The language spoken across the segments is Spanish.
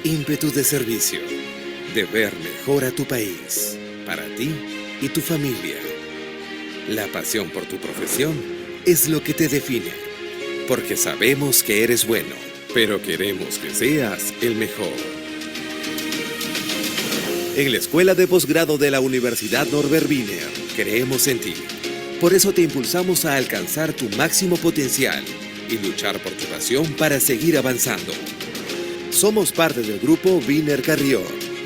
ímpetu de servicio, de ver mejor a tu país, para ti y tu familia. La pasión por tu profesión es lo que te define, porque sabemos que eres bueno, pero queremos que seas el mejor. En la Escuela de Posgrado de la Universidad Norbert Wiener, creemos en ti. Por eso te impulsamos a alcanzar tu máximo potencial y luchar por tu pasión para seguir avanzando. Somos parte del grupo Wiener Carrión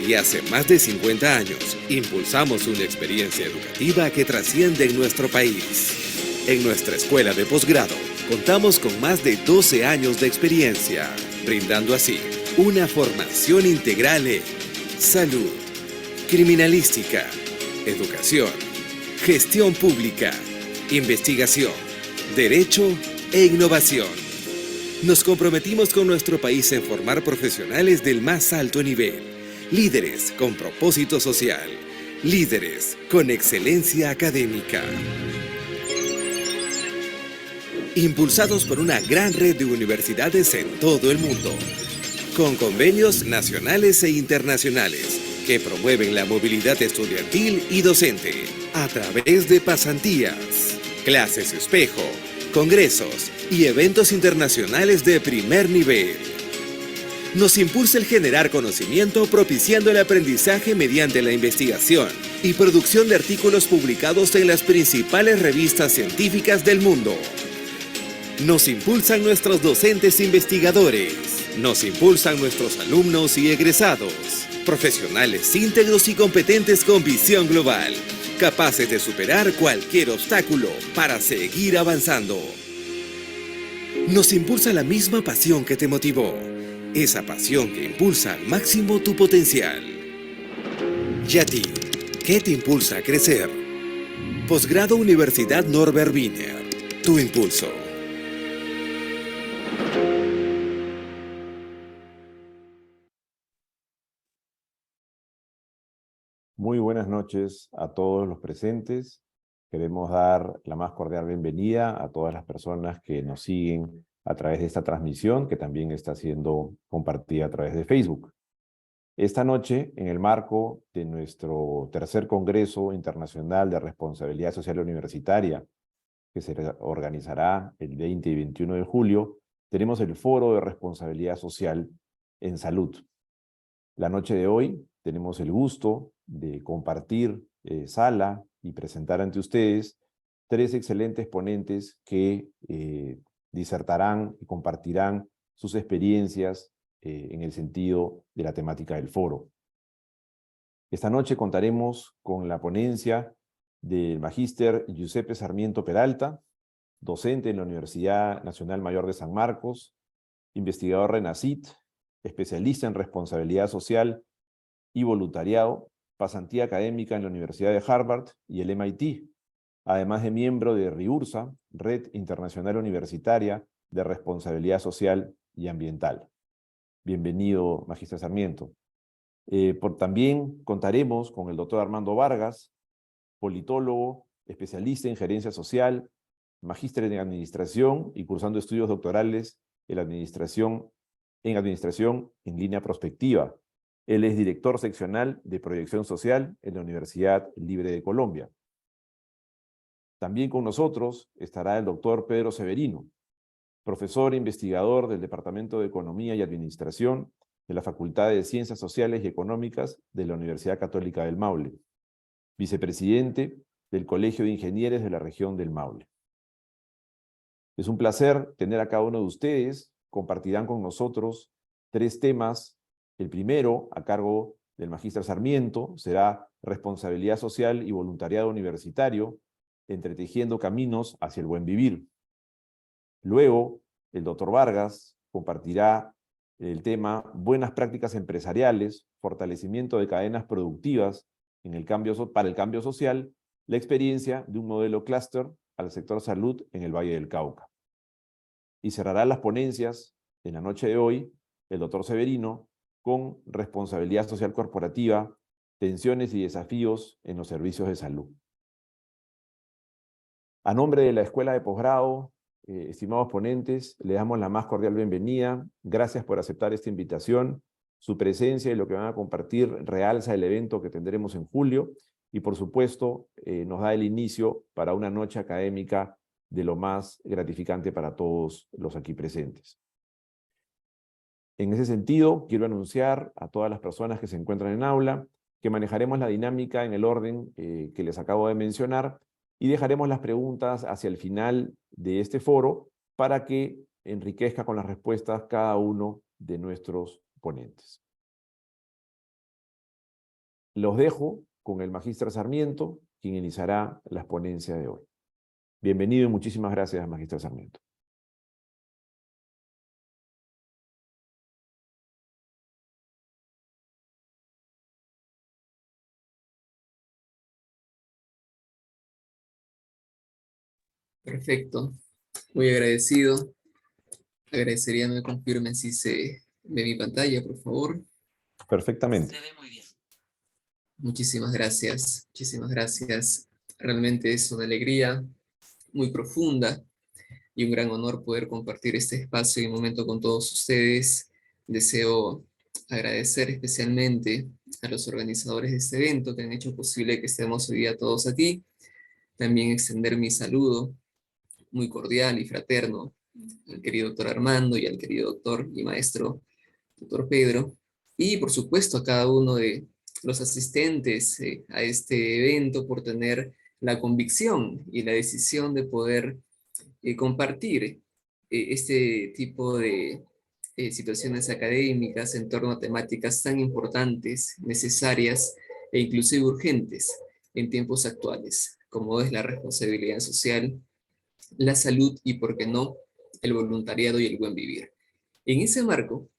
y hace más de 50 años impulsamos una experiencia educativa que trasciende en nuestro país. En nuestra escuela de posgrado contamos con más de 12 años de experiencia, brindando así una formación integral en salud, criminalística, educación, gestión pública, investigación, derecho e innovación. Nos comprometimos con nuestro país en formar profesionales del más alto nivel, líderes con propósito social, líderes con excelencia académica. Impulsados por una gran red de universidades en todo el mundo, con convenios nacionales e internacionales que promueven la movilidad estudiantil y docente a través de pasantías, clases espejo, congresos y eventos internacionales de primer nivel. Nos impulsa el generar conocimiento propiciando el aprendizaje mediante la investigación y producción de artículos publicados en las principales revistas científicas del mundo. Nos impulsan nuestros docentes investigadores. Nos impulsan nuestros alumnos y egresados. Profesionales íntegros y competentes con visión global, capaces de superar cualquier obstáculo para seguir avanzando. Nos impulsa la misma pasión que te motivó, esa pasión que impulsa al máximo tu potencial. ¿Y a ti? ¿Qué te impulsa a crecer? Posgrado Universidad Norbert Wiener, tu impulso. Muy buenas noches a todos los presentes. Queremos dar la más cordial bienvenida a todas las personas que nos siguen a través de esta transmisión, que también está siendo compartida a través de Facebook. Esta noche, en el marco de nuestro tercer Congreso Internacional de Responsabilidad Social Universitaria, que se organizará el 20 y 21 de julio, tenemos el Foro de Responsabilidad Social en Salud. La noche de hoy tenemos el gusto de compartir sala y presentar ante ustedes tres excelentes ponentes que disertarán y compartirán sus experiencias en el sentido de la temática del foro. Esta noche contaremos con la ponencia del magíster Giuseppe Sarmiento Peralta, docente en la Universidad Nacional Mayor de San Marcos, investigador RENACIT, especialista en responsabilidad social y voluntariado, pasantía académica en la Universidad de Harvard y el MIT, además de miembro de RIURSA, Red Internacional Universitaria de Responsabilidad Social y Ambiental. Bienvenido, magíster Sarmiento. También contaremos con el doctor Armando Vargas, politólogo, especialista en gerencia social, magíster en administración y cursando estudios doctorales en administración en línea prospectiva. Él es director seccional de proyección social en la Universidad Libre de Colombia. También con nosotros estará el doctor Pedro Severino, profesor e investigador del Departamento de Economía y Administración de la Facultad de Ciencias Sociales y Económicas de la Universidad Católica del Maule, vicepresidente del Colegio de Ingenieros de la región del Maule. Es un placer tener a cada uno de ustedes. Compartirán con nosotros tres temas. El primero, a cargo del magíster Sarmiento, será responsabilidad social y voluntariado universitario, entretejiendo caminos hacia el buen vivir. Luego, el doctor Vargas compartirá el tema buenas prácticas empresariales, fortalecimiento de cadenas productivas para el cambio social, la experiencia de un modelo clúster al sector salud en el Valle del Cauca. Y cerrará las ponencias en la noche de hoy el doctor Severino con responsabilidad social corporativa, tensiones y desafíos en los servicios de salud. A nombre de la Escuela de Posgrado, estimados ponentes, le damos la más cordial bienvenida. Gracias por aceptar esta invitación Su presencia y lo que van a compartir realza el evento que tendremos en julio y, por supuesto, nos da el inicio para una noche académica de lo más gratificante para todos los aquí presentes. En ese sentido, quiero anunciar a todas las personas que se encuentran en aula que manejaremos la dinámica en el orden que les acabo de mencionar y dejaremos las preguntas hacia el final de este foro para que enriquezca con las respuestas cada uno de nuestros ponentes. Los dejo con el magíster Sarmiento, quien iniciará las ponencias de hoy. Bienvenido y muchísimas gracias, magíster Sarmiento. Perfecto, muy agradecido. Agradecería me confirmen si se ve mi pantalla, por favor. Perfectamente. Se ve muy bien. Muchísimas gracias, muchísimas gracias. Realmente es una alegría muy profunda y un gran honor poder compartir este espacio y momento con todos ustedes. Deseo agradecer especialmente a los organizadores de este evento que han hecho posible que estemos hoy día todos aquí. También extender mi saludo muy cordial y fraterno al querido doctor Armando y al querido doctor y maestro doctor Pedro, y por supuesto a cada uno de los asistentes a este evento por tener la convicción y la decisión de poder compartir este tipo de situaciones académicas en torno a temáticas tan importantes, necesarias e inclusive urgentes en tiempos actuales, como es la responsabilidad social, la salud y, por qué no, el voluntariado y el buen vivir. En ese marco,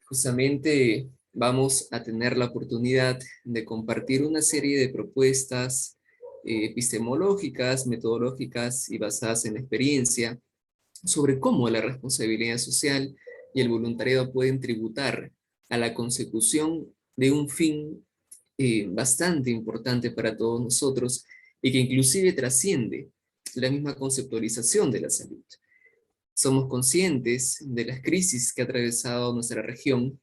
justamente vamos a tener la oportunidad de compartir una serie de propuestas epistemológicas, metodológicas y basadas en la experiencia sobre cómo la responsabilidad social y el voluntariado pueden tributar a la consecución de un fin bastante importante para todos nosotros y que inclusive trasciende la misma conceptualización de la salud. Somos conscientes de las crisis que ha atravesado nuestra región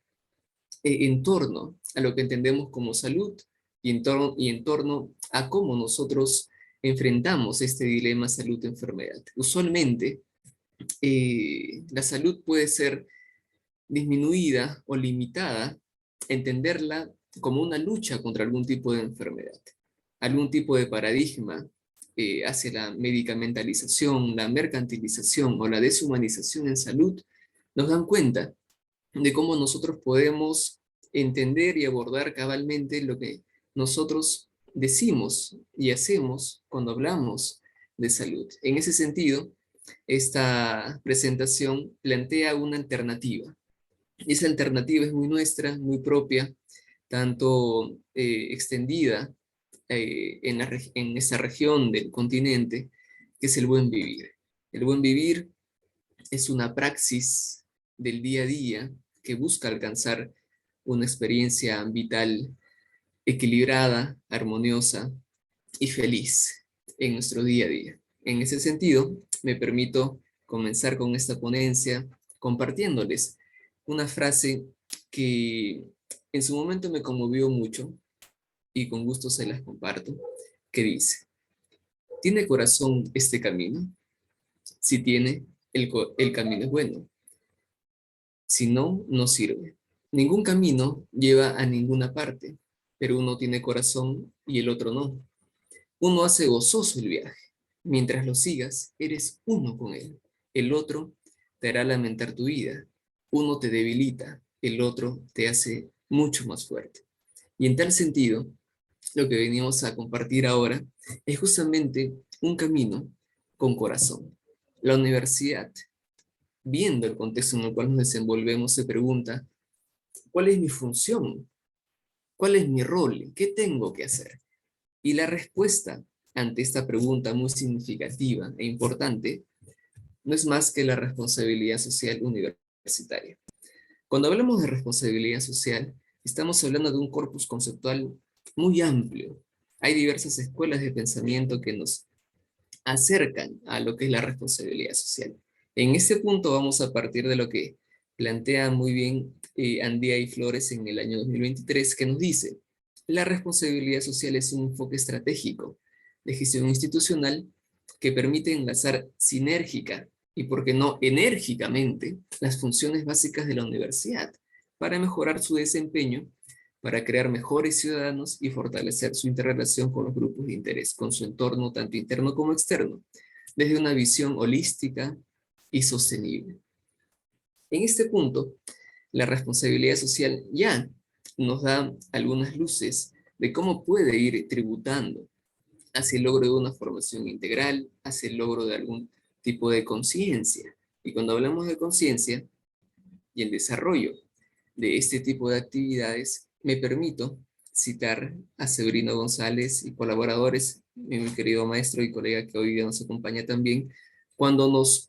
en torno a lo que entendemos como salud y en torno a cómo nosotros enfrentamos este dilema salud-enfermedad. Usualmente, la salud puede ser disminuida o limitada, entenderla como una lucha contra algún tipo de enfermedad, algún tipo de paradigma hacia la medicamentalización, la mercantilización o la deshumanización en salud, nos dan cuenta de cómo nosotros podemos entender y abordar cabalmente lo que nosotros decimos y hacemos cuando hablamos de salud. En ese sentido, esta presentación plantea una alternativa. Y esa alternativa es muy nuestra, muy propia, tanto extendida en esa región del continente, que es el buen vivir. El buen vivir es una praxis del día a día que busca alcanzar una experiencia vital equilibrada, armoniosa y feliz en nuestro día a día. En ese sentido, me permito comenzar con esta ponencia compartiéndoles una frase que en su momento me conmovió mucho y con gusto se las comparto, que dice: ¿tiene corazón este camino? Si tiene, el camino es bueno. Si no, no sirve. Ningún camino lleva a ninguna parte, pero uno tiene corazón y el otro no. Uno hace gozoso el viaje. Mientras lo sigas, eres uno con él. El otro te hará lamentar tu vida. Uno te debilita, el otro te hace mucho más fuerte. Y en tal sentido, lo que venimos a compartir ahora es justamente un camino con corazón. La universidad, viendo el contexto en el cual nos desenvolvemos, se pregunta: ¿cuál es mi función? ¿Cuál es mi rol? ¿Qué tengo que hacer? Y la respuesta ante esta pregunta muy significativa e importante no es más que la responsabilidad social universitaria. Cuando hablamos de responsabilidad social, estamos hablando de un corpus conceptual muy amplio. Hay diversas escuelas de pensamiento que nos acercan a lo que es la responsabilidad social. En este punto vamos a partir de lo que plantea muy bien Andía y Flores en el año 2023, que nos dice: la responsabilidad social es un enfoque estratégico de gestión institucional que permite enlazar sinérgica y, por qué no, enérgicamente, las funciones básicas de la universidad para mejorar su desempeño, para crear mejores ciudadanos y fortalecer su interrelación con los grupos de interés, con su entorno tanto interno como externo, desde una visión holística y sostenible. En este punto, la responsabilidad social ya nos da algunas luces de cómo puede ir tributando hacia el logro de una formación integral, hacia el logro de algún tipo de conciencia. Y cuando hablamos de conciencia y el desarrollo de este tipo de actividades, me permito citar a Severino González y colaboradores, mi querido maestro y colega que hoy día nos acompaña también, cuando nos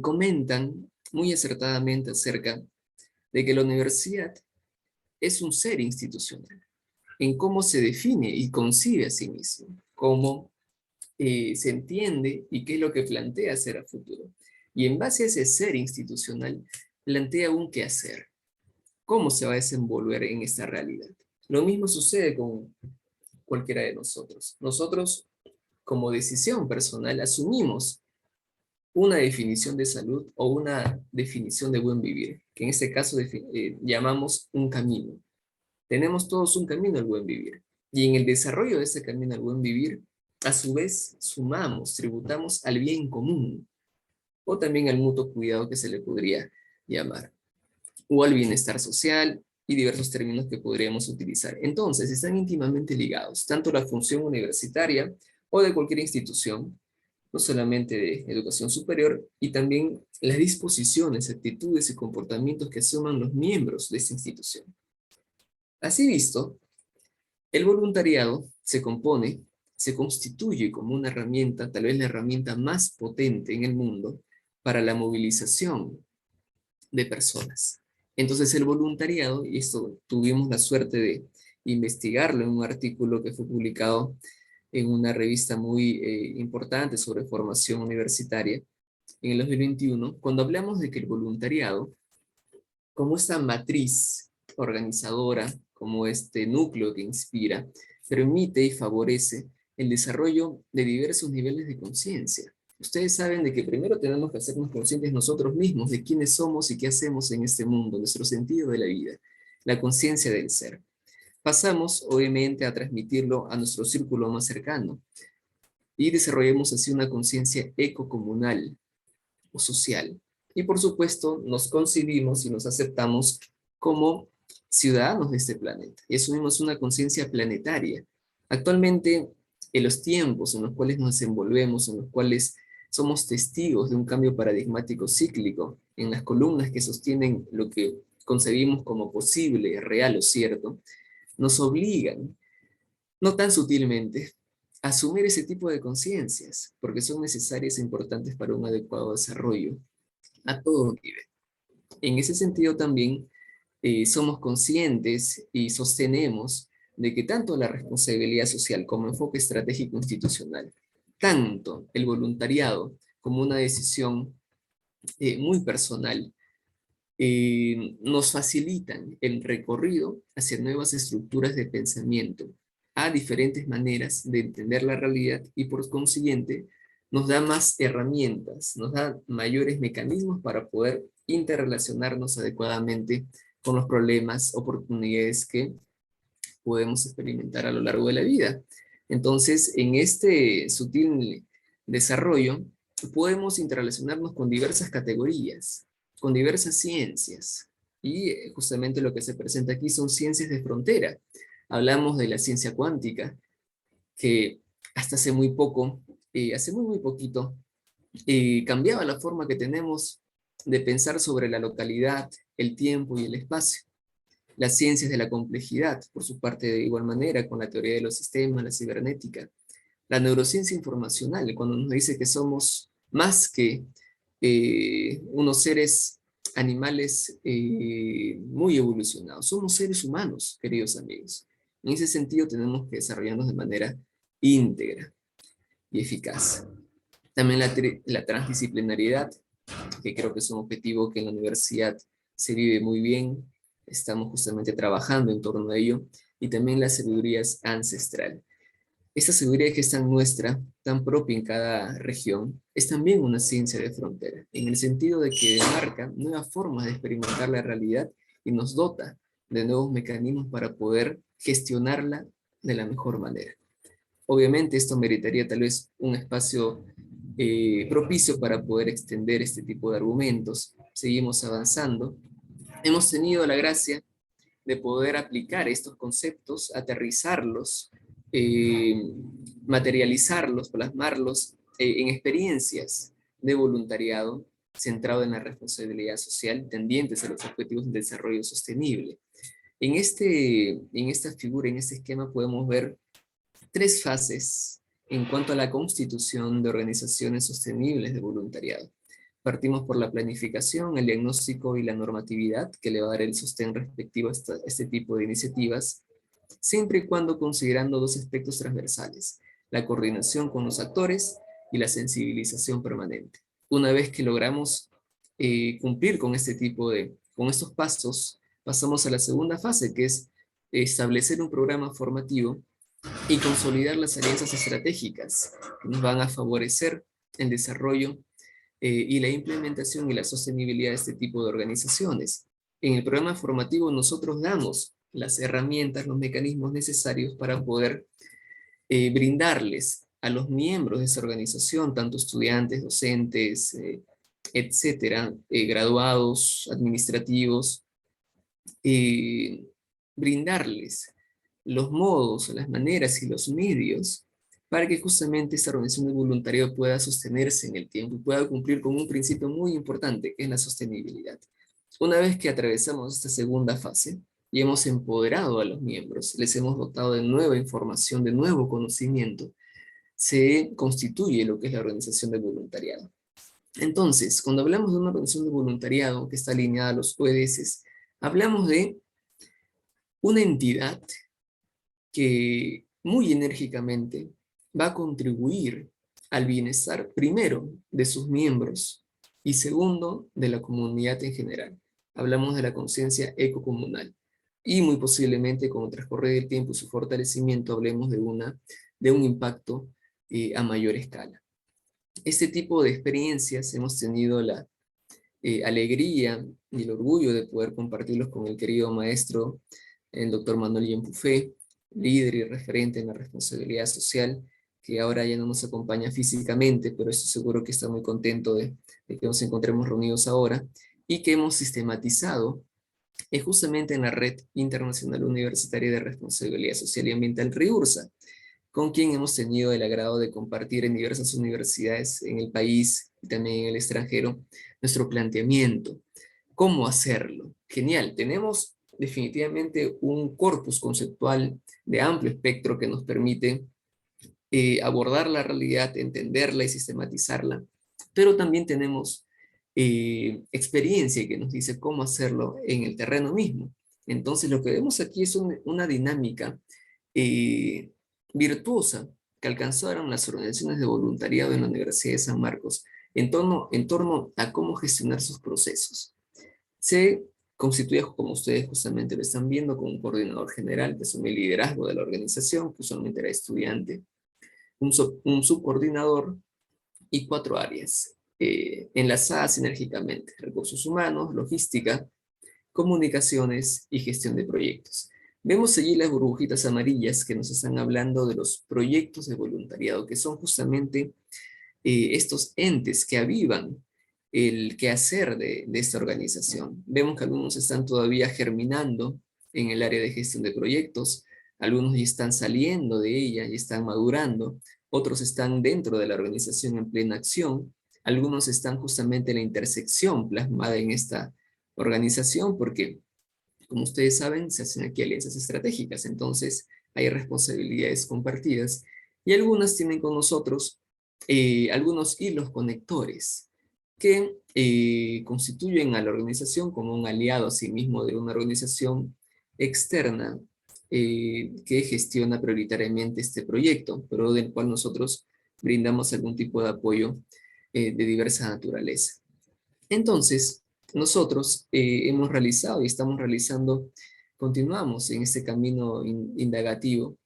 comentan muy acertadamente acerca de que la universidad es un ser institucional, en cómo se define y concibe a sí mismo, cómo se entiende y qué es lo que plantea hacer a futuro. Y en base a ese ser institucional, plantea un qué hacer, cómo se va a desenvolver en esta realidad. Lo mismo sucede con cualquiera de nosotros. Nosotros, como decisión personal, asumimos una definición de salud o una definición de buen vivir, que en este caso llamamos un camino. Tenemos todos un camino al buen vivir. Y en el desarrollo de ese camino al buen vivir, a su vez, sumamos, tributamos al bien común, o también al mutuo cuidado que se le podría llamar, o al bienestar social y diversos términos que podríamos utilizar. Entonces, están íntimamente ligados, tanto la función universitaria o de cualquier institución, no solamente de educación superior, y también las disposiciones, actitudes y comportamientos que asuman los miembros de esta institución. Así visto, el voluntariado se constituye como una herramienta, tal vez la herramienta más potente en el mundo, para la movilización de personas. Entonces el voluntariado, y esto tuvimos la suerte de investigarlo en un artículo que fue publicado en una revista muy importante sobre formación universitaria en el 2021, cuando hablamos de que el voluntariado, como esta matriz organizadora, como este núcleo que inspira, permite y favorece el desarrollo de diversos niveles de conciencia. Ustedes saben de que primero tenemos que hacernos conscientes nosotros mismos de quiénes somos y qué hacemos en este mundo, nuestro sentido de la vida, la conciencia del ser. Pasamos, obviamente, a transmitirlo a nuestro círculo más cercano y desarrollamos así una conciencia ecocomunal o social. Y por supuesto, nos concibimos y nos aceptamos como ciudadanos de este planeta y asumimos una conciencia planetaria. Actualmente, en los tiempos en los cuales nos desenvolvemos, en los cuales somos testigos de un cambio paradigmático cíclico, en las columnas que sostienen lo que concebimos como posible, real o cierto, nos obligan, no tan sutilmente, a asumir ese tipo de conciencias, porque son necesarias e importantes para un adecuado desarrollo a todo nivel. En ese sentido también somos conscientes y sostenemos de que tanto la responsabilidad social como enfoque estratégico institucional, tanto el voluntariado como una decisión muy personal, nos facilitan el recorrido hacia nuevas estructuras de pensamiento, a diferentes maneras de entender la realidad y por consiguiente nos da más herramientas, nos da mayores mecanismos para poder interrelacionarnos adecuadamente con los problemas, oportunidades que podemos experimentar a lo largo de la vida. Entonces, en este sutil desarrollo, podemos interrelacionarnos con diversas categorías, con diversas ciencias. Y justamente lo que se presenta aquí son ciencias de frontera. Hablamos de la ciencia cuántica, que hasta hace muy poco, hace muy poquito, cambiaba la forma que tenemos de pensar sobre la localidad, el tiempo y el espacio. Las ciencias de la complejidad, por su parte, de igual manera, con la teoría de los sistemas, la cibernética. La neurociencia informacional, cuando nos dice que somos más que unos seres animales muy evolucionados. Somos seres humanos, queridos amigos. En ese sentido, tenemos que desarrollarnos de manera íntegra y eficaz. También la transdisciplinariedad, que creo que es un objetivo que en la universidad se vive muy bien. Estamos justamente trabajando en torno a ello. Y también la sabiduría ancestral. Esta sabiduría que es tan nuestra, tan propia en cada región, es también una ciencia de frontera, en el sentido de que marca nuevas formas de experimentar la realidad y nos dota de nuevos mecanismos para poder gestionarla de la mejor manera. Obviamente esto meritaría tal vez un espacio propicio para poder extender este tipo de argumentos. Seguimos avanzando. Hemos tenido la gracia de poder aplicar estos conceptos, aterrizarlos, eh, materializarlos, plasmarlos en experiencias de voluntariado centrado en la responsabilidad social tendientes a los objetivos de desarrollo sostenible. En esta figura, en este esquema, podemos ver tres fases en cuanto a la constitución de organizaciones sostenibles de voluntariado. Partimos por la planificación, el diagnóstico y la normatividad que le va a dar el sostén respectivo a este tipo de iniciativas, siempre y cuando considerando dos aspectos transversales, la coordinación con los actores y la sensibilización permanente. Una vez que logramos cumplir con con estos pasos, pasamos a la segunda fase, que es establecer un programa formativo y consolidar las alianzas estratégicas que nos van a favorecer el desarrollo y la implementación y la sostenibilidad de este tipo de organizaciones. En el programa formativo nosotros damos las herramientas, los mecanismos necesarios para poder brindarles a los miembros de esa organización, tanto estudiantes, docentes, etcétera, graduados, administrativos, brindarles los modos, las maneras y los medios para que justamente esta organización de voluntariado pueda sostenerse en el tiempo y pueda cumplir con un principio muy importante, que es la sostenibilidad. Una vez que atravesamos esta segunda fase y hemos empoderado a los miembros, les hemos dotado de nueva información, de nuevo conocimiento, se constituye lo que es la organización de voluntariado. Entonces, cuando hablamos de una organización de voluntariado que está alineada a los ODS, hablamos de una entidad que muy enérgicamente va a contribuir al bienestar, primero, de sus miembros y segundo, de la comunidad en general. Hablamos de la conciencia ecocomunal y muy posiblemente con el transcurrir del tiempo y su fortalecimiento hablemos de un impacto a mayor escala. Este tipo de experiencias hemos tenido la alegría y el orgullo de poder compartirlos con el querido maestro, el doctor Manuel Yempufé, líder y referente en la responsabilidad social, que ahora ya no nos acompaña físicamente, pero estoy seguro que está muy contento de que nos encontremos reunidos ahora, y que hemos sistematizado justamente en la Red Internacional Universitaria de Responsabilidad Social y Ambiental, RIURSA, con quien hemos tenido el agrado de compartir en diversas universidades en el país y también en el extranjero nuestro planteamiento. ¿Cómo hacerlo? Genial, tenemos definitivamente un corpus conceptual de amplio espectro que nos permite abordar la realidad, entenderla y sistematizarla, pero también tenemos experiencia que nos dice cómo hacerlo en el terreno mismo. Entonces lo que vemos aquí es una dinámica virtuosa que alcanzaron las organizaciones de voluntariado en la Universidad de San Marcos en torno a cómo gestionar sus procesos. Se constituye, como ustedes justamente lo están viendo, con un coordinador general que asume el liderazgo de la organización, que usualmente era estudiante, un subcoordinador y 4 áreas enlazadas sinérgicamente: recursos humanos, logística, comunicaciones y gestión de proyectos. Vemos allí las burbujitas amarillas que nos están hablando de los proyectos de voluntariado, que son justamente estos entes que avivan el quehacer de esta organización. Vemos que algunos están todavía germinando en el área de gestión de proyectos, algunos ya están saliendo de ella y están madurando, otros están dentro de la organización en plena acción, algunos están justamente en la intersección plasmada en esta organización, porque, como ustedes saben, se hacen aquí alianzas estratégicas, entonces hay responsabilidades compartidas, y algunas tienen con nosotros algunos hilos conectores que constituyen a la organización como un aliado a sí mismo de una organización externa que gestiona prioritariamente este proyecto, pero del cual nosotros brindamos algún tipo de apoyo de diversa naturaleza. Entonces, nosotros hemos realizado y estamos realizando, continuamos en este camino indagativo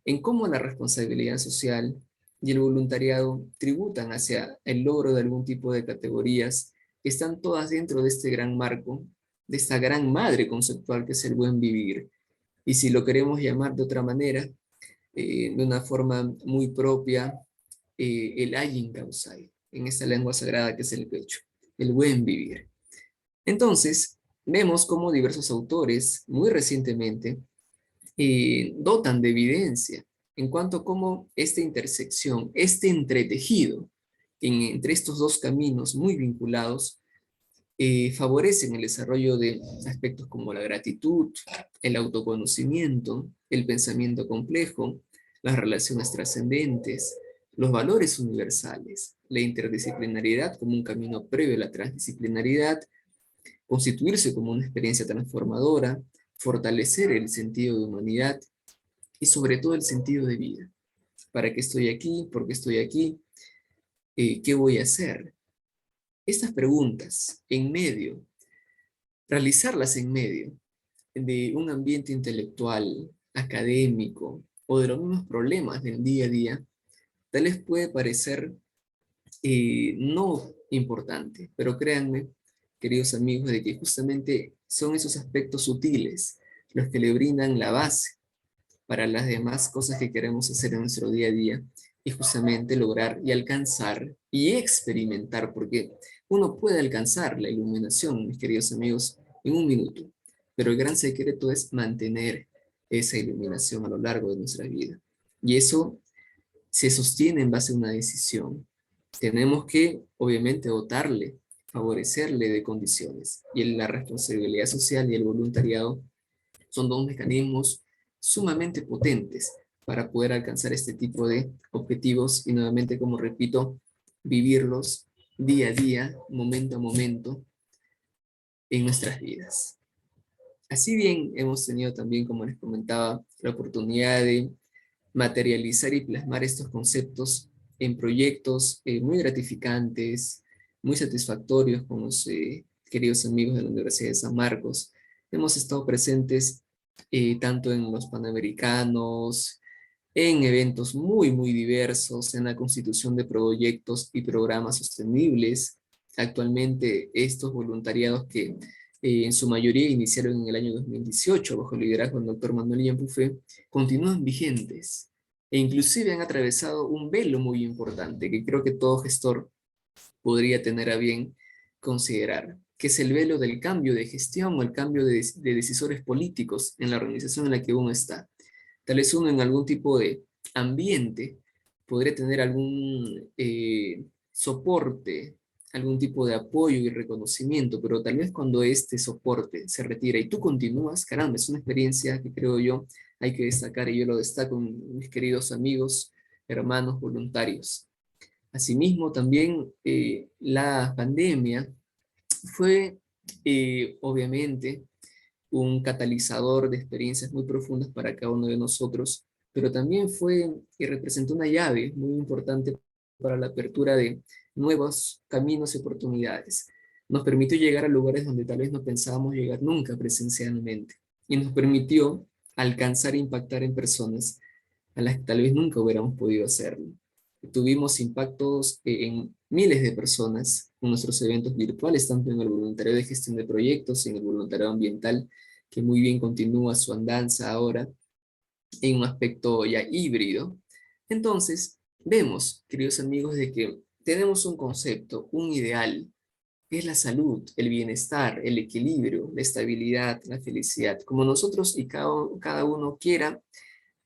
en cómo la responsabilidad social y el voluntariado tributan hacia el logro de algún tipo de categorías que están todas dentro de este gran marco, de esta gran madre conceptual que es el buen vivir. Y si lo queremos llamar de otra manera, de una forma muy propia, el ayin causai, en esta lengua sagrada que es el quechua, el buen vivir. Entonces, vemos cómo diversos autores, muy recientemente, dotan de evidencia en cuanto a cómo esta intersección, este entretejido entre estos dos caminos muy vinculados, favorecen el desarrollo de aspectos como la gratitud, el autoconocimiento, el pensamiento complejo, las relaciones trascendentes, los valores universales, la interdisciplinariedad como un camino previo a la transdisciplinaridad, constituirse como una experiencia transformadora, fortalecer el sentido de humanidad y sobre todo el sentido de vida. ¿Para qué estoy aquí? ¿Por qué estoy aquí? ¿Qué voy a hacer? Estas preguntas en medio, realizarlas en medio de un ambiente intelectual, académico o de los mismos problemas del día a día, tal vez puede parecer no importante, pero créanme, queridos amigos, de que justamente son esos aspectos sutiles los que le brindan la base para las demás cosas que queremos hacer en nuestro día a día y justamente lograr y alcanzar y experimentar, porque uno puede alcanzar la iluminación, mis queridos amigos, en un minuto, pero el gran secreto es mantener esa iluminación a lo largo de nuestra vida. Y eso se sostiene en base a una decisión. Tenemos que, obviamente, dotarle, favorecerle de condiciones. Y la responsabilidad social y el voluntariado son dos mecanismos sumamente potentes para poder alcanzar este tipo de objetivos y nuevamente, como repito, vivirlos día a día, momento a momento en nuestras vidas. Así bien, hemos tenido también, como les comentaba, la oportunidad de materializar y plasmar estos conceptos en proyectos muy gratificantes, muy satisfactorios con los queridos amigos de la Universidad de San Marcos. Hemos estado presentes tanto en los Panamericanos, en eventos muy diversos, en la constitución de proyectos y programas sostenibles. Actualmente estos voluntariados que en su mayoría iniciaron en el año 2018 bajo el liderazgo del doctor Manuel Ian Buffet, continúan vigentes e inclusive han atravesado un velo muy importante que creo que todo gestor podría tener a bien considerar, que es el velo del cambio de gestión o el cambio de decisores políticos en la organización en la que uno está. Tal vez uno en algún tipo de ambiente podría tener algún soporte, algún tipo de apoyo y reconocimiento, pero tal vez cuando este soporte se retira y tú continúas, caramba, es una experiencia que creo yo hay que destacar y yo lo destaco con mis queridos amigos, hermanos voluntarios. Asimismo, también la pandemia fue obviamente un catalizador de experiencias muy profundas para cada uno de nosotros, pero también fue y representó una llave muy importante para la apertura de nuevos caminos y oportunidades. Nos permitió llegar a lugares donde tal vez no pensábamos llegar nunca presencialmente y nos permitió alcanzar e impactar en personas a las que tal vez nunca hubiéramos podido hacerlo. Tuvimos impactos en miles de personas con nuestros eventos virtuales, tanto en el voluntariado de gestión de proyectos, en el voluntariado ambiental, que muy bien continúa su andanza ahora, en un aspecto ya híbrido. Entonces, vemos, queridos amigos, de que tenemos un concepto, un ideal, que es la salud, el bienestar, el equilibrio, la estabilidad, la felicidad, como nosotros y cada uno quiera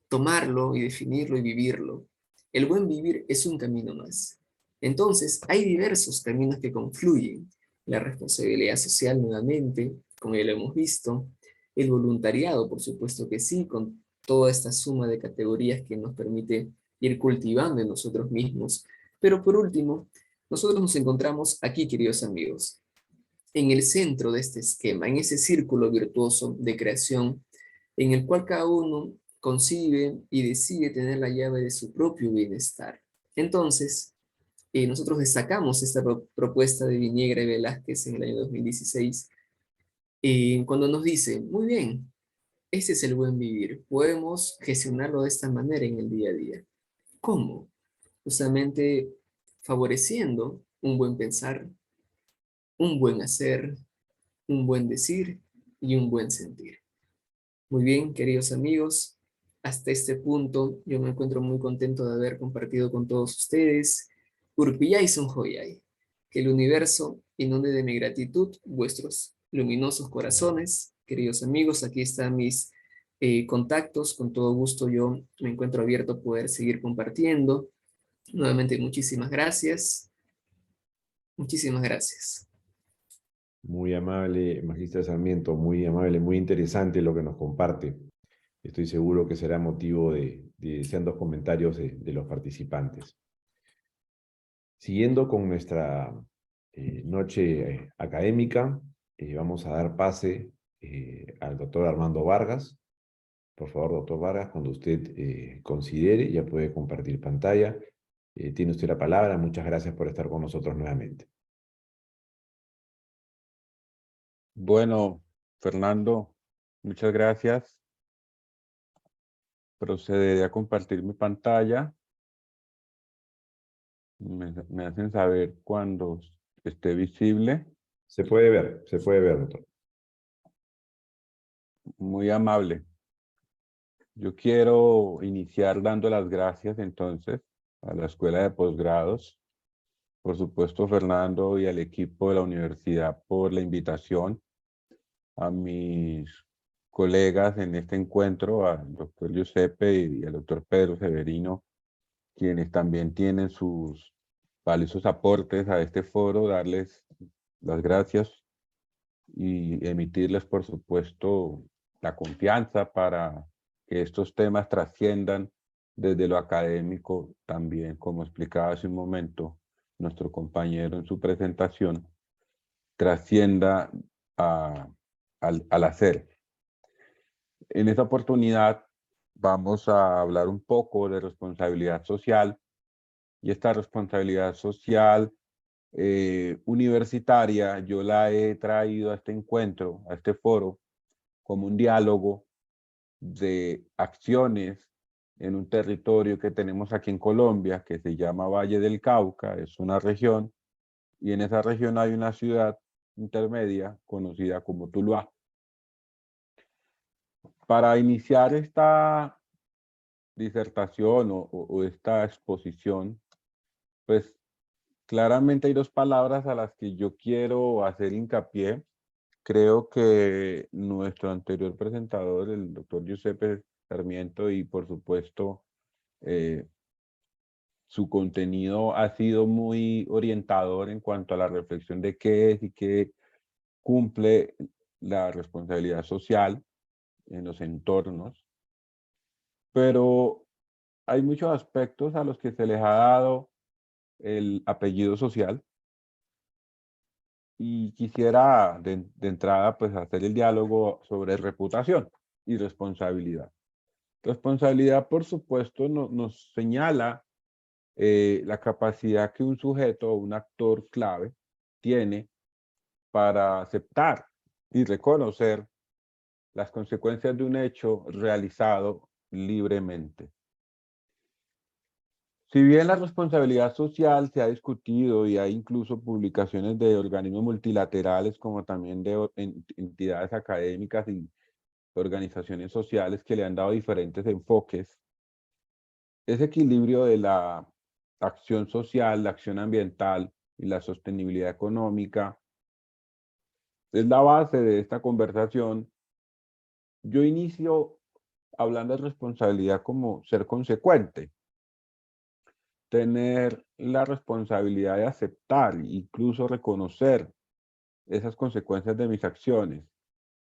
tomarlo y definirlo y vivirlo. El buen vivir es un camino más. Entonces, hay diversos caminos que confluyen. La responsabilidad social nuevamente, como ya lo hemos visto, el voluntariado, por supuesto que sí, con toda esta suma de categorías que nos permite ir cultivando en nosotros mismos. Pero por último, nosotros nos encontramos aquí, queridos amigos, en el centro de este esquema, en ese círculo virtuoso de creación, en el cual cada uno concibe y decide tener la llave de su propio bienestar. Entonces, nosotros destacamos esta propuesta de Viniegra y Velázquez en el año 2016, cuando nos dice, muy bien, este es el buen vivir, podemos gestionarlo de esta manera en el día a día. ¿Cómo? Justamente favoreciendo un buen pensar, un buen hacer, un buen decir y un buen sentir. Muy bien, queridos amigos, hasta este punto yo me encuentro muy contento de haber compartido con todos ustedes. Urpillay son joyay. Que el universo inunde de mi gratitud vuestros luminosos corazones. Queridos amigos, aquí están mis contactos. Con todo gusto yo me encuentro abierto a poder seguir compartiendo. Nuevamente, muchísimas gracias. Muchísimas gracias. Muy amable, Magista Sarmiento, muy amable, muy interesante lo que nos comparte. Estoy seguro que será motivo de sendos comentarios de los participantes. Siguiendo con nuestra noche académica, vamos a dar pase al doctor Armando Vargas. Por favor, doctor Vargas, cuando usted considere, ya puede compartir pantalla. Tiene usted la palabra. Muchas gracias por estar con nosotros nuevamente. Bueno, Fernando, muchas gracias. Procederé a compartir mi pantalla. Me hacen saber cuando esté visible. Se puede ver, doctor. Muy amable. Yo quiero iniciar dando las gracias entonces a la Escuela de Posgrados, por supuesto Fernando y al equipo de la universidad por la invitación, a mis colegas en este encuentro, al doctor Giuseppe y al doctor Pedro Severino, quienes también tienen sus valiosos aportes a este foro, darles las gracias y emitirles, por supuesto, la confianza para que estos temas trasciendan desde lo académico también, como explicaba hace un momento nuestro compañero en su presentación, trascienda al hacer. En esta oportunidad vamos a hablar un poco de responsabilidad social, y esta responsabilidad social universitaria yo la he traído a este encuentro, a este foro, como un diálogo de acciones en un territorio que tenemos aquí en Colombia, que se llama Valle del Cauca, es una región, y en esa región hay una ciudad intermedia conocida como Tuluá. Para iniciar esta disertación o esta exposición, pues claramente hay dos palabras a las que yo quiero hacer hincapié. Creo que nuestro anterior presentador, el doctor Giuseppe Sarmiento, y por supuesto su contenido ha sido muy orientador en cuanto a la reflexión de qué es y qué cumple la responsabilidad social en los entornos. Pero hay muchos aspectos a los que se les ha dado el apellido social. Y quisiera de entrada pues hacer el diálogo sobre reputación y responsabilidad. Responsabilidad, por supuesto, nos señala la capacidad que un sujeto o un actor clave tiene para aceptar y reconocer las consecuencias de un hecho realizado libremente. Si bien la responsabilidad social se ha discutido y hay incluso publicaciones de organismos multilaterales como también de entidades académicas y organizaciones sociales que le han dado diferentes enfoques, ese equilibrio de la acción social, la acción ambiental y la sostenibilidad económica es la base de esta conversación. Yo inicio hablando de responsabilidad como ser consecuente. Tener la responsabilidad de aceptar, incluso reconocer esas consecuencias de mis acciones.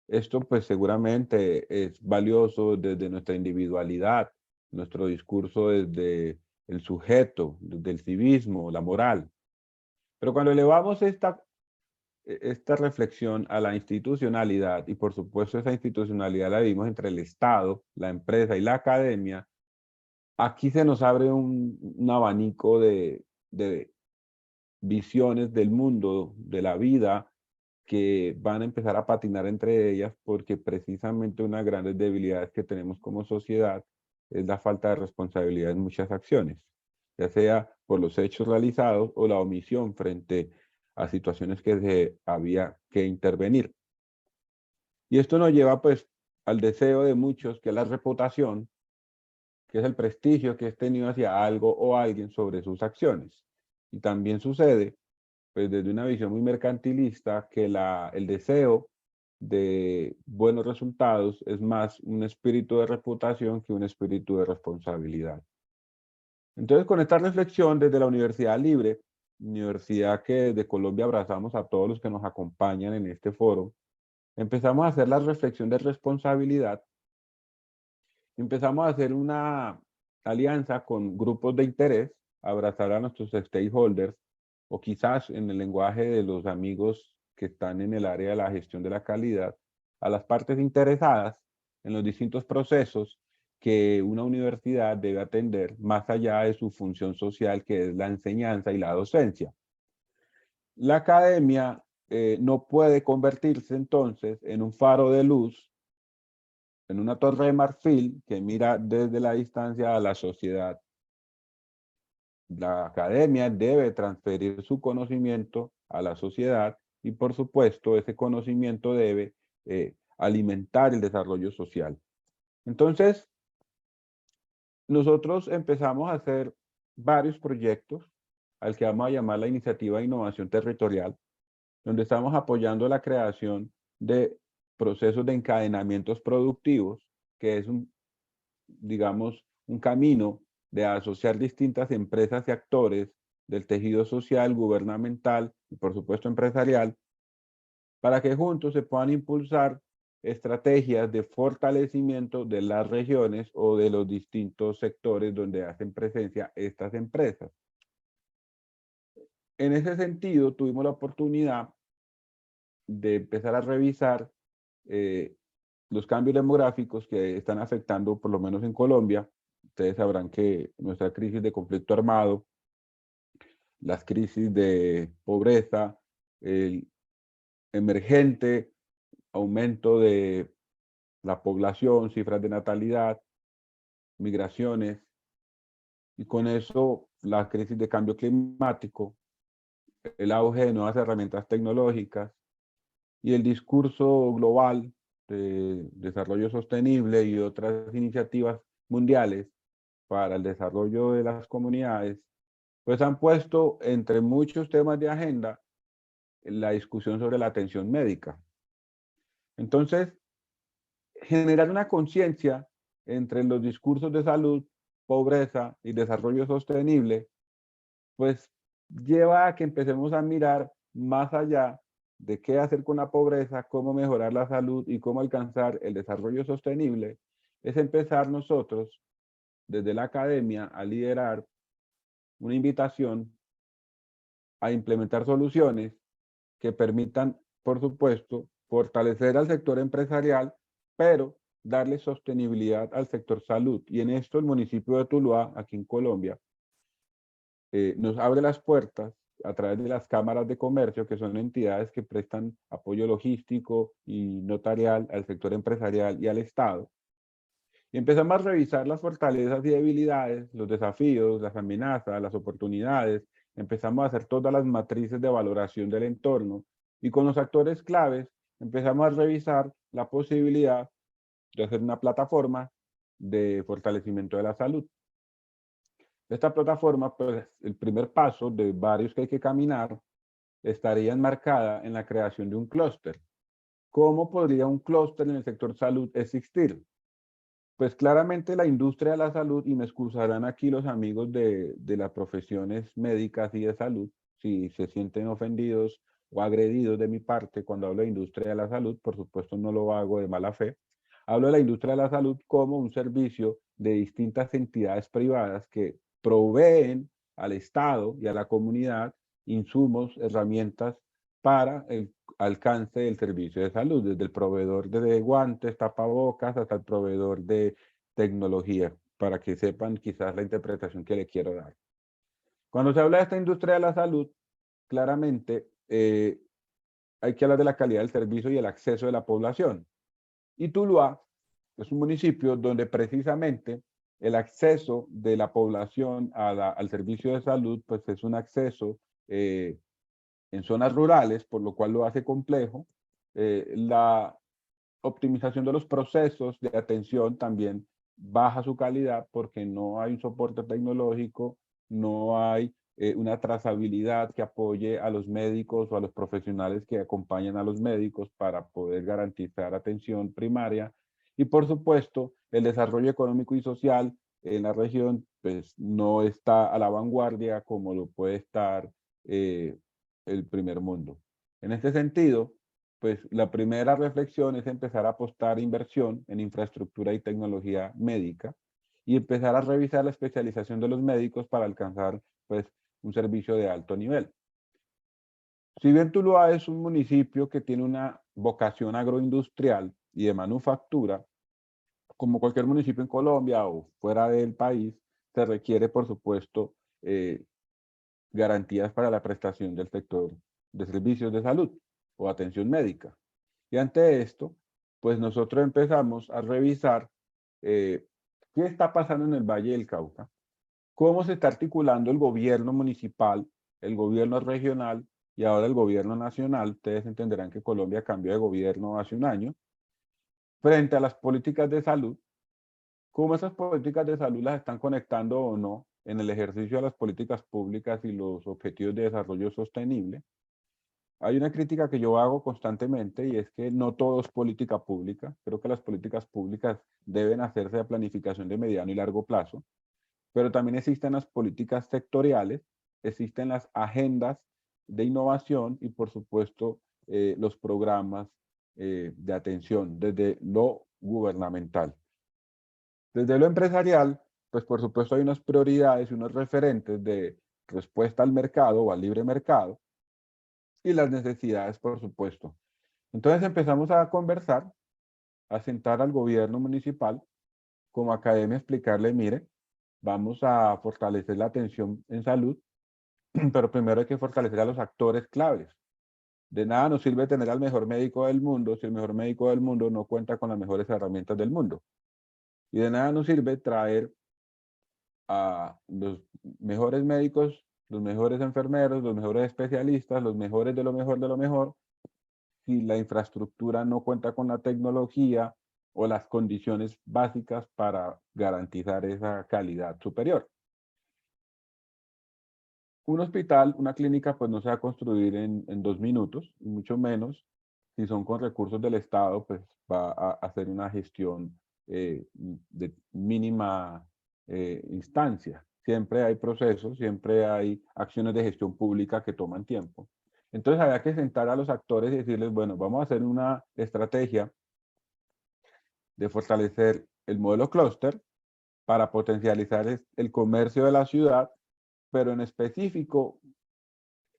Esto pues seguramente es valioso desde nuestra individualidad, nuestro discurso desde el sujeto, desde el civismo, la moral. Pero cuando elevamos esta reflexión a la institucionalidad, y por supuesto esa institucionalidad la vimos entre el Estado, la empresa y la academia, aquí se nos abre un abanico de visiones del mundo, de la vida, que van a empezar a patinar entre ellas, porque precisamente una de las grandes debilidades que tenemos como sociedad es la falta de responsabilidad en muchas acciones, ya sea por los hechos realizados o la omisión frente a situaciones que se había que intervenir. Y esto nos lleva pues al deseo de muchos, que es la reputación, que es el prestigio que es tenido hacia algo o alguien sobre sus acciones. Y también sucede, pues desde una visión muy mercantilista, que el deseo de buenos resultados es más un espíritu de reputación que un espíritu de responsabilidad. Entonces, con esta reflexión desde la Universidad Libre, universidad que desde Colombia abrazamos a todos los que nos acompañan en este foro, empezamos a hacer la reflexión de responsabilidad. Empezamos a hacer una alianza con grupos de interés, abrazar a nuestros stakeholders, o quizás en el lenguaje de los amigos que están en el área de la gestión de la calidad, a las partes interesadas en los distintos procesos que una universidad debe atender más allá de su función social, que es la enseñanza y la docencia. La academia no puede convertirse entonces en un faro de luz, en una torre de marfil que mira desde la distancia a la sociedad. La academia debe transferir su conocimiento a la sociedad y, por supuesto, ese conocimiento debe alimentar el desarrollo social. Entonces, nosotros empezamos a hacer varios proyectos al que vamos a llamar la Iniciativa de Innovación Territorial, donde estamos apoyando la creación de procesos de encadenamientos productivos, que es digamos, un camino de asociar distintas empresas y actores del tejido social, gubernamental y por supuesto empresarial, para que juntos se puedan impulsar estrategias de fortalecimiento de las regiones o de los distintos sectores donde hacen presencia estas empresas. En ese sentido, tuvimos la oportunidad de empezar a revisar los cambios demográficos que están afectando, por lo menos en Colombia. Ustedes sabrán que nuestra crisis de conflicto armado, las crisis de pobreza, el emergente aumento de la población, cifras de natalidad, migraciones, y con eso la crisis de cambio climático, el auge de nuevas herramientas tecnológicas y el discurso global de desarrollo sostenible y otras iniciativas mundiales para el desarrollo de las comunidades, pues han puesto entre muchos temas de agenda la discusión sobre la atención médica. Entonces, generar una conciencia entre los discursos de salud, pobreza y desarrollo sostenible, pues lleva a que empecemos a mirar más allá de qué hacer con la pobreza, cómo mejorar la salud y cómo alcanzar el desarrollo sostenible. Es empezar nosotros, desde la academia, a liderar una invitación a implementar soluciones que permitan, por supuesto, fortalecer al sector empresarial, pero darle sostenibilidad al sector salud. Y en esto el municipio de Tuluá, aquí en Colombia, nos abre las puertas a través de las cámaras de comercio, que son entidades que prestan apoyo logístico y notarial al sector empresarial y al Estado. Y empezamos a revisar las fortalezas y debilidades, los desafíos, las amenazas, las oportunidades. Empezamos a hacer todas las matrices de valoración del entorno. Y con los actores claves empezamos a revisar la posibilidad de hacer una plataforma de fortalecimiento de la salud. Esta plataforma, pues el primer paso de varios que hay que caminar, estaría enmarcada en la creación de un clúster. ¿Cómo podría un clúster en el sector salud existir? Pues claramente la industria de la salud, y me excusarán aquí los amigos de las profesiones médicas y de salud, si se sienten ofendidos o agredidos de mi parte cuando hablo de industria de la salud, por supuesto no lo hago de mala fe. Hablo de la industria de la salud como un servicio de distintas entidades privadas que proveen al Estado y a la comunidad insumos, herramientas para el alcance del servicio de salud, desde el proveedor de guantes, tapabocas, hasta el proveedor de tecnología, para que sepan quizás la interpretación que le quiero dar. Cuando se habla de esta industria de la salud, claramente hay que hablar de la calidad del servicio y el acceso de la población. Y Tuluá es un municipio donde precisamente el acceso de la población al servicio de salud pues es un acceso en zonas rurales, por lo cual lo hace complejo. La optimización de los procesos de atención también baja su calidad porque no hay un soporte tecnológico, no hay una trazabilidad que apoye a los médicos o a los profesionales que acompañan a los médicos para poder garantizar atención primaria. Y por supuesto, el desarrollo económico y social en la región pues, no está a la vanguardia como lo puede estar el primer mundo. En este sentido, pues la primera reflexión es empezar a apostar inversión en infraestructura y tecnología médica y empezar a revisar la especialización de los médicos para alcanzar pues un servicio de alto nivel. Si bien Tuluá es un municipio que tiene una vocación agroindustrial y de manufactura, como cualquier municipio en Colombia o fuera del país, se requiere por supuesto garantías para la prestación del sector de servicios de salud o atención médica. Y ante esto, pues nosotros empezamos a revisar qué está pasando en el Valle del Cauca, cómo se está articulando el gobierno municipal, el gobierno regional y ahora el gobierno nacional. Ustedes entenderán que Colombia cambió de gobierno hace un año, frente a las políticas de salud, cómo esas políticas de salud las están conectando o no en el ejercicio de las políticas públicas y los objetivos de desarrollo sostenible. Hay una crítica que yo hago constantemente y es que no todo es política pública. Creo que las políticas públicas deben hacerse de planificación de mediano y largo plazo, pero también existen las políticas sectoriales, existen las agendas de innovación y por supuesto los programas de atención desde lo gubernamental. Desde lo empresarial, pues por supuesto hay unas prioridades y unos referentes de respuesta al mercado o al libre mercado, y las necesidades, por supuesto. Entonces empezamos a conversar, a sentar al gobierno municipal, como academia, explicarle, mire, vamos a fortalecer la atención en salud, pero primero hay que fortalecer a los actores claves. De nada nos sirve tener al mejor médico del mundo si el mejor médico del mundo no cuenta con las mejores herramientas del mundo. Y de nada nos sirve traer a los mejores médicos, los mejores enfermeros, los mejores especialistas, los mejores de lo mejor, si la infraestructura no cuenta con la tecnología o las condiciones básicas para garantizar esa calidad superior. Un hospital, una clínica, pues no se va a construir en 2 minutos, y mucho menos si son con recursos del Estado, pues va a hacer una gestión de mínima instancia. Siempre hay procesos, siempre hay acciones de gestión pública que toman tiempo. Entonces había que sentar a los actores y decirles, bueno, vamos a hacer una estrategia de fortalecer el modelo clúster para potencializar el comercio de la ciudad, pero en específico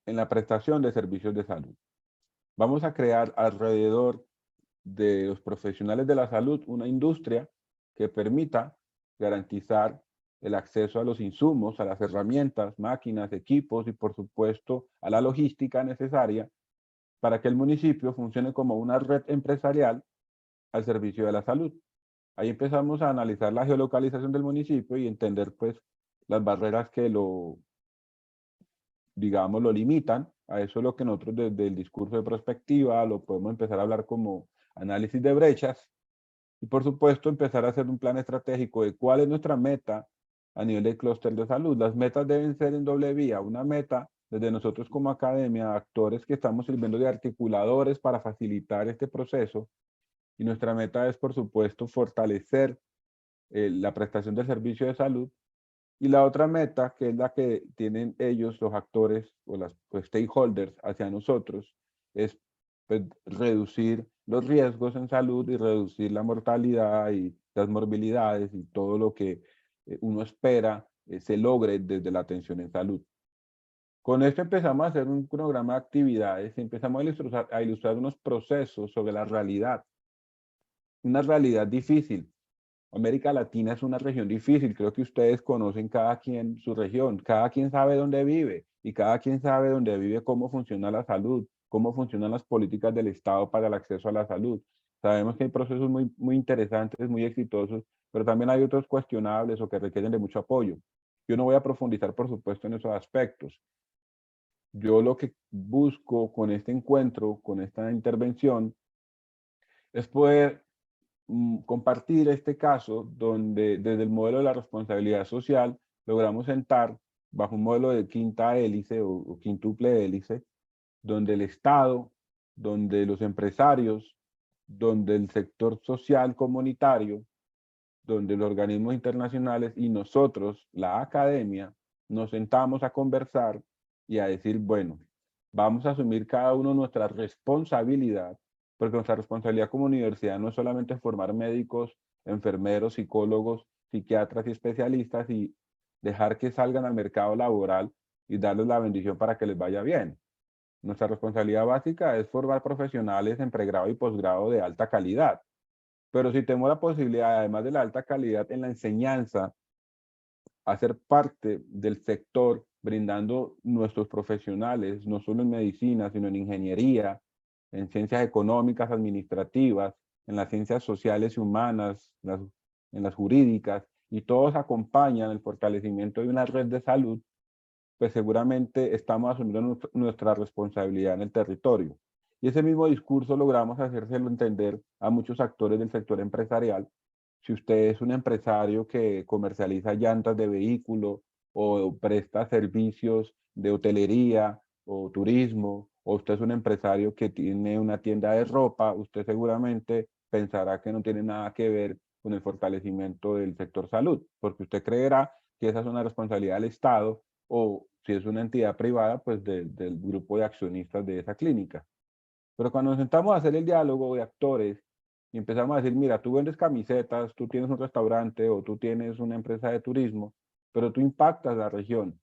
en la prestación de servicios de salud. Vamos a crear alrededor de los profesionales de la salud una industria que permita garantizar el acceso a los insumos, a las herramientas, máquinas, equipos y por supuesto a la logística necesaria para que el municipio funcione como una red empresarial al servicio de la salud. Ahí empezamos a analizar la geolocalización del municipio y entender pues las barreras que lo limitan. A eso es lo que nosotros desde el discurso de prospectiva lo podemos empezar a hablar como análisis de brechas y por supuesto empezar a hacer un plan estratégico de cuál es nuestra meta a nivel del clúster de salud. Las metas deben ser en doble vía. Una meta desde nosotros como academia, actores que estamos sirviendo de articuladores para facilitar este proceso, y nuestra meta es por supuesto fortalecer la prestación del servicio de salud. Y la otra meta, que es la que tienen ellos, los actores o los stakeholders hacia nosotros, es pues, reducir los riesgos en salud y reducir la mortalidad y las morbilidades y todo lo que uno espera se logre desde la atención en salud. Con esto empezamos a hacer un cronograma de actividades y empezamos a ilustrar unos procesos sobre la realidad. Una realidad difícil. América Latina es una región difícil, creo que ustedes conocen cada quien su región, cada quien sabe dónde vive y cada quien sabe dónde vive cómo funciona la salud, cómo funcionan las políticas del Estado para el acceso a la salud. Sabemos que hay procesos muy interesantes, muy exitosos, pero también hay otros cuestionables o que requieren de mucho apoyo. Yo no voy a profundizar, por supuesto, en esos aspectos. Yo lo que busco con este encuentro, con esta intervención, es poder compartir este caso donde desde el modelo de la responsabilidad social logramos sentar bajo un modelo de quinta hélice o quíntuple hélice, donde el Estado, donde los empresarios, donde el sector social comunitario, donde los organismos internacionales y nosotros, la academia, nos sentamos a conversar y a decir, bueno, vamos a asumir cada uno nuestra responsabilidad, porque nuestra responsabilidad como universidad no es solamente formar médicos, enfermeros, psicólogos, psiquiatras y especialistas y dejar que salgan al mercado laboral y darles la bendición para que les vaya bien. Nuestra responsabilidad básica es formar profesionales en pregrado y posgrado de alta calidad. Pero si tenemos la posibilidad, además de la alta calidad en la enseñanza, hacer parte del sector, brindando nuestros profesionales, no solo en medicina, sino en ingeniería, en ciencias económicas, administrativas, en las ciencias sociales y humanas, en las jurídicas, y todos acompañan el fortalecimiento de una red de salud, pues seguramente estamos asumiendo nuestra responsabilidad en el territorio. Y ese mismo discurso logramos hacérselo entender a muchos actores del sector empresarial. Si usted es un empresario que comercializa llantas de vehículo o presta servicios de hotelería o turismo, o usted es un empresario que tiene una tienda de ropa, usted seguramente pensará que no tiene nada que ver con el fortalecimiento del sector salud, porque usted creerá que esa es una responsabilidad del Estado o si es una entidad privada, pues del grupo de accionistas de esa clínica. Pero cuando nos sentamos a hacer el diálogo de actores y empezamos a decir, mira, tú vendes camisetas, tú tienes un restaurante o tú tienes una empresa de turismo, pero tú impactas la región.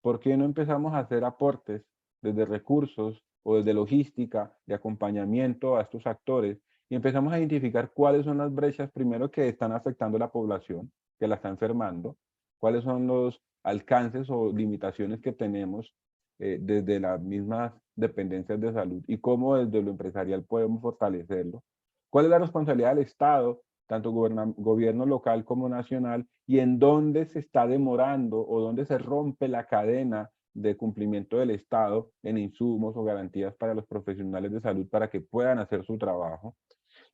¿Por qué no empezamos a hacer aportes desde recursos o desde logística de acompañamiento a estos actores y empezamos a identificar cuáles son las brechas primero que están afectando a la población, que la está enfermando, cuáles son los alcances o limitaciones que tenemos desde las mismas dependencias de salud y cómo desde lo empresarial podemos fortalecerlo. ¿Cuál es la responsabilidad del Estado, tanto gobierno local como nacional, y en dónde se está demorando o dónde se rompe la cadena de cumplimiento del Estado en insumos o garantías para los profesionales de salud para que puedan hacer su trabajo?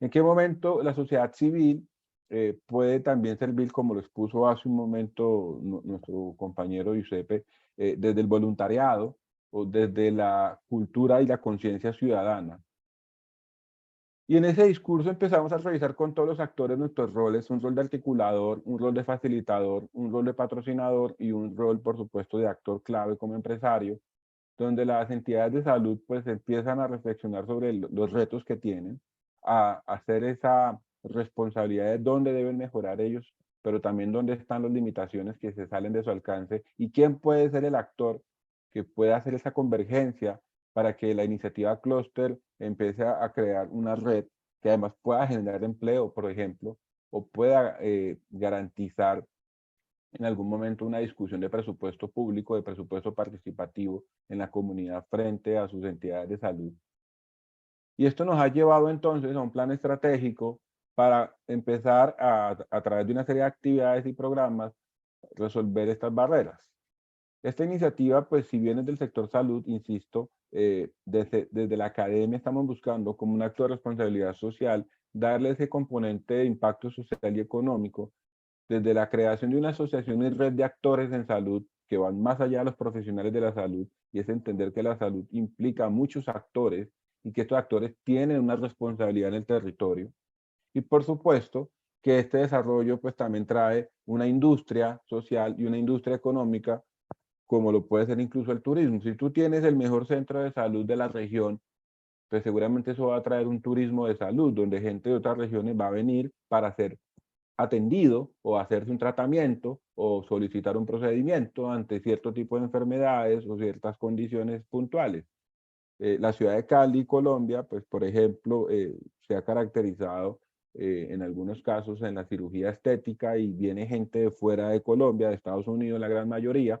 ¿En qué momento la sociedad civil puede también servir, como lo expuso hace un momento nuestro compañero Giuseppe, desde el voluntariado o desde la cultura y la conciencia ciudadana? Y en ese discurso empezamos a revisar con todos los actores nuestros roles, un rol de articulador, un rol de facilitador, un rol de patrocinador y un rol, por supuesto, de actor clave como empresario, donde las entidades de salud pues empiezan a reflexionar sobre los retos que tienen, a hacer esa responsabilidad de dónde deben mejorar ellos, pero también dónde están las limitaciones que se salen de su alcance y quién puede ser el actor que pueda hacer esa convergencia para que la iniciativa Cluster empiece a crear una red que además pueda generar empleo, por ejemplo, o pueda garantizar en algún momento una discusión de presupuesto público, de presupuesto participativo en la comunidad frente a sus entidades de salud. Y esto nos ha llevado entonces a un plan estratégico para empezar a través de una serie de actividades y programas, resolver estas barreras. Esta iniciativa, pues si bien es del sector salud, insisto, desde la academia estamos buscando como un acto de responsabilidad social, darle ese componente de impacto social y económico desde la creación de una asociación y red de actores en salud que van más allá de los profesionales de la salud, y es entender que la salud implica a muchos actores y que estos actores tienen una responsabilidad en el territorio. Y por supuesto que este desarrollo pues también trae una industria social y una industria económica, como lo puede ser incluso el turismo. Si tú tienes el mejor centro de salud de la región, pues seguramente eso va a traer un turismo de salud, donde gente de otras regiones va a venir para ser atendido o hacerse un tratamiento o solicitar un procedimiento ante cierto tipo de enfermedades o ciertas condiciones puntuales. La ciudad de Cali, Colombia, pues por ejemplo, se ha caracterizado en algunos casos en la cirugía estética, y viene gente de fuera de Colombia, de Estados Unidos, la gran mayoría,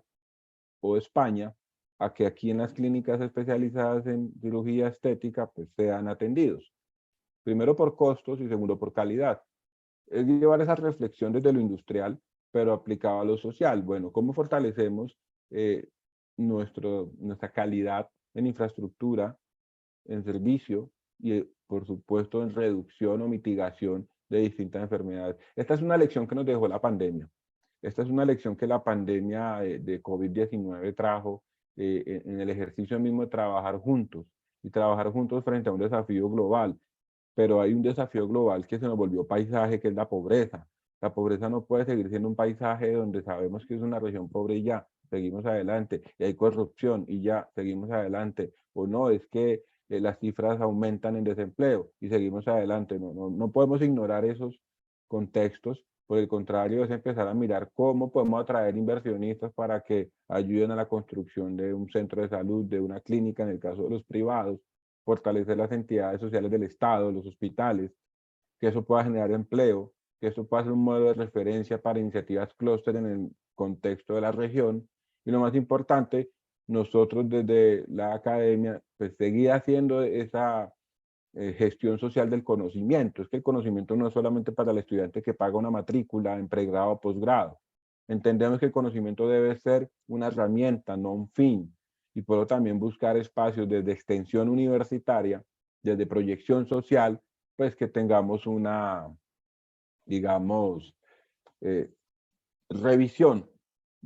o España, a que aquí en las clínicas especializadas en cirugía estética pues sean atendidos. Primero por costos y segundo por calidad. Es llevar esa reflexión desde lo industrial, pero aplicado a lo social. Bueno, ¿cómo fortalecemos nuestra calidad en infraestructura, en servicio y, por supuesto, en reducción o mitigación de distintas enfermedades? Esta es una lección que nos dejó la pandemia. Esta es una lección que la pandemia de COVID-19 trajo en el ejercicio mismo de trabajar juntos, y trabajar juntos frente a un desafío global. Pero hay un desafío global que se nos volvió paisaje, que es la pobreza. La pobreza no puede seguir siendo un paisaje donde sabemos que es una región pobre y ya, seguimos adelante, y hay corrupción y ya, seguimos adelante. O no, es que las cifras aumentan en desempleo y seguimos adelante. No podemos ignorar esos contextos. Por el contrario, es empezar a mirar cómo podemos atraer inversionistas para que ayuden a la construcción de un centro de salud, de una clínica, en el caso de los privados, fortalecer las entidades sociales del Estado, los hospitales, que eso pueda generar empleo, que eso pueda ser un modelo de referencia para iniciativas clúster en el contexto de la región. Y lo más importante, nosotros desde la academia, pues seguir haciendo esa gestión social del conocimiento. Es que el conocimiento no es solamente para el estudiante que paga una matrícula en pregrado o posgrado. Entendemos que el conocimiento debe ser una herramienta, no un fin. Y puedo también buscar espacios desde extensión universitaria, desde proyección social, pues que tengamos una, digamos, revisión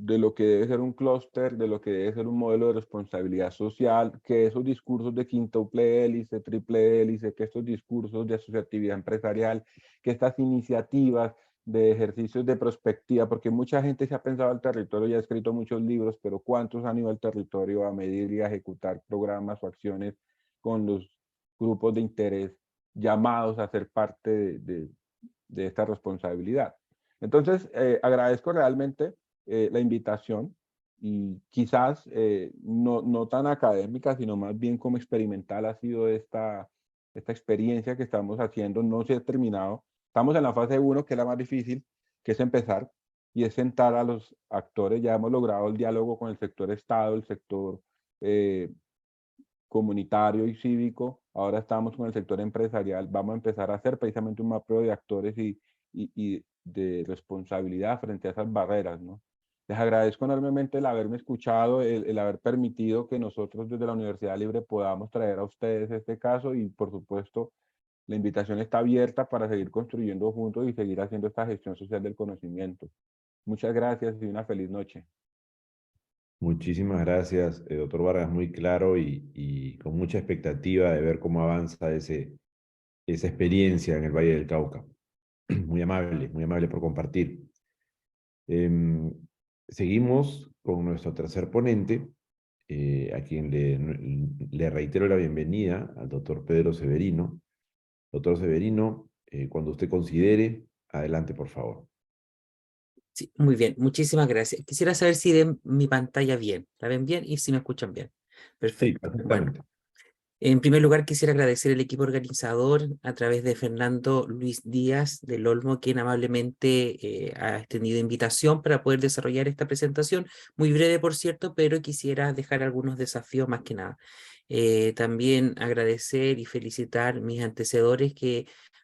de lo que debe ser un clúster, de lo que debe ser un modelo de responsabilidad social, que esos discursos de quíntuple hélice, triple hélice, que estos discursos de asociatividad empresarial, que estas iniciativas de ejercicios de prospectiva, porque mucha gente se ha pensado al territorio y ha escrito muchos libros, pero ¿cuántos han ido al territorio a medir y a ejecutar programas o acciones con los grupos de interés llamados a ser parte de esta responsabilidad? Entonces, agradezco realmente la invitación, y quizás no tan académica, sino más bien como experimental ha sido esta experiencia que estamos haciendo. No se ha terminado. Estamos en la fase 1, que es la más difícil, que es empezar, y es sentar a los actores. Ya hemos logrado el diálogo con el sector Estado, el sector comunitario y cívico. Ahora estamos con el sector empresarial. Vamos a empezar a hacer precisamente un mapeo de actores y de responsabilidad frente a esas barreras, ¿no? Les agradezco enormemente el haberme escuchado, el haber permitido que nosotros desde la Universidad Libre podamos traer a ustedes este caso, y por supuesto la invitación está abierta para seguir construyendo juntos y seguir haciendo esta gestión social del conocimiento. Muchas gracias y una feliz noche. Muchísimas gracias, doctor Vargas, muy claro y con mucha expectativa de ver cómo avanza esa experiencia en el Valle del Cauca. Muy amable por compartir. Seguimos con nuestro tercer ponente, a quien le reitero la bienvenida, al doctor Pedro Severino. Doctor Severino, cuando usted considere, adelante, por favor. Sí, muy bien, muchísimas gracias. Quisiera saber si ven mi pantalla bien. ¿La ven bien y si me escuchan bien? Perfecto. Sí, perfectamente. Bueno, en primer lugar quisiera agradecer al equipo organizador a través de Fernando Luis Díaz del Olmo, quien amablemente ha extendido invitación para poder desarrollar esta presentación. Muy breve, por cierto, pero quisiera dejar algunos desafíos más que nada. También agradecer y felicitar mis antecedores,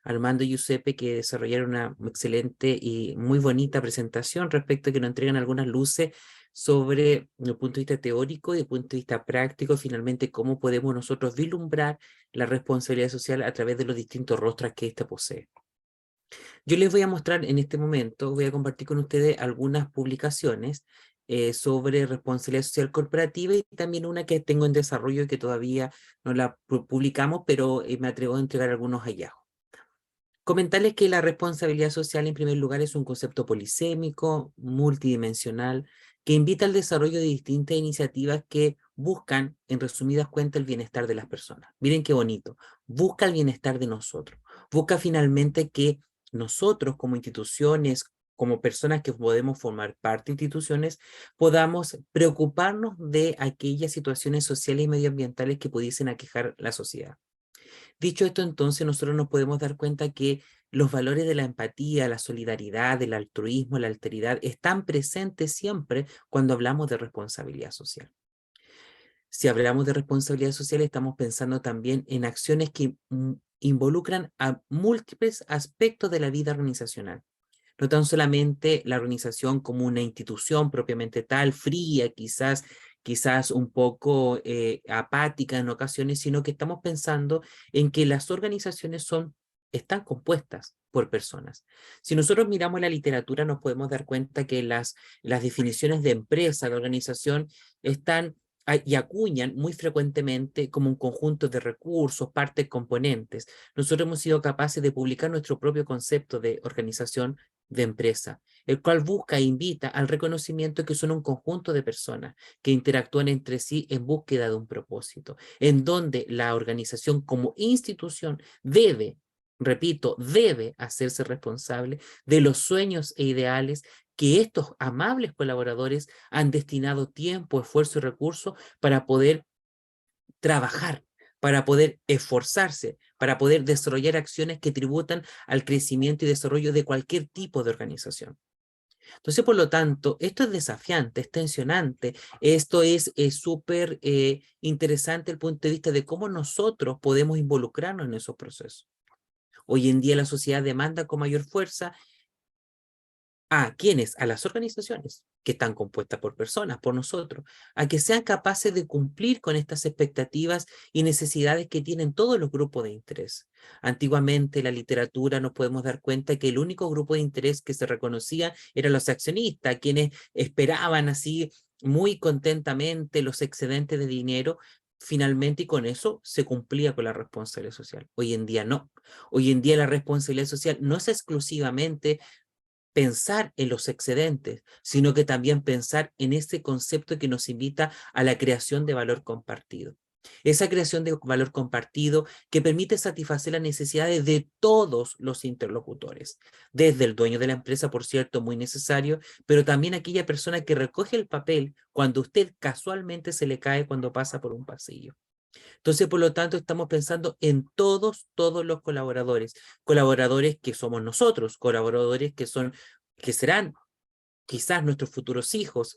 Armando y Giuseppe, que desarrollaron una excelente y muy bonita presentación respecto a que nos entregan algunas luces sobre el punto de vista teórico y el punto de vista práctico, finalmente cómo podemos nosotros vislumbrar la responsabilidad social a través de los distintos rostros que ésta posee. Yo les voy a mostrar en este momento, voy a compartir con ustedes algunas publicaciones sobre responsabilidad social corporativa, y también una que tengo en desarrollo y que todavía no la publicamos, pero me atrevo a entregar algunos hallazgos. Comentarles que la responsabilidad social, en primer lugar, es un concepto polisémico, multidimensional, que invita al desarrollo de distintas iniciativas que buscan, en resumidas cuentas, el bienestar de las personas. Miren qué bonito. Busca el bienestar de nosotros. Busca finalmente que nosotros, como instituciones, como personas que podemos formar parte de instituciones, podamos preocuparnos de aquellas situaciones sociales y medioambientales que pudiesen aquejar la sociedad. Dicho esto, entonces, nosotros nos podemos dar cuenta que los valores de la empatía, la solidaridad, el altruismo, la alteridad, están presentes siempre cuando hablamos de responsabilidad social. Si hablamos de responsabilidad social, estamos pensando también en acciones que involucran a múltiples aspectos de la vida organizacional. No tan solamente la organización como una institución propiamente tal, fría, quizás un poco apática en ocasiones, sino que estamos pensando en que las organizaciones están compuestas por personas. Si nosotros miramos la literatura, nos podemos dar cuenta que las definiciones de empresa, de organización, están y acuñan muy frecuentemente como un conjunto de recursos, partes, componentes. Nosotros hemos sido capaces de publicar nuestro propio concepto de organización de empresa, el cual busca e invita al reconocimiento que son un conjunto de personas que interactúan entre sí en búsqueda de un propósito, en donde la organización como institución debe, repito, debe hacerse responsable de los sueños e ideales que estos amables colaboradores han destinado tiempo, esfuerzo y recursos para poder trabajar, para poder esforzarse, para poder desarrollar acciones que tributan al crecimiento y desarrollo de cualquier tipo de organización. Entonces, por lo tanto, esto es desafiante, es tensionante, esto es súper interesante desde el punto de vista de cómo nosotros podemos involucrarnos en esos procesos. Hoy en día la sociedad demanda con mayor fuerza ¿a quiénes? A las organizaciones que están compuestas por personas, por nosotros, a que sean capaces de cumplir con estas expectativas y necesidades que tienen todos los grupos de interés. Antiguamente en la literatura nos podemos dar cuenta que el único grupo de interés que se reconocía eran los accionistas, quienes esperaban así muy contentamente los excedentes de dinero finalmente, y con eso se cumplía con la responsabilidad social. Hoy en día no. Hoy en día la responsabilidad social no es exclusivamente pensar en los excedentes, sino que también pensar en ese concepto que nos invita a la creación de valor compartido. Esa creación de valor compartido que permite satisfacer las necesidades de todos los interlocutores, desde el dueño de la empresa, por cierto, muy necesario, pero también aquella persona que recoge el papel cuando usted casualmente se le cae cuando pasa por un pasillo. Entonces, por lo tanto, estamos pensando en todos los colaboradores que somos nosotros, colaboradores que serán quizás nuestros futuros hijos,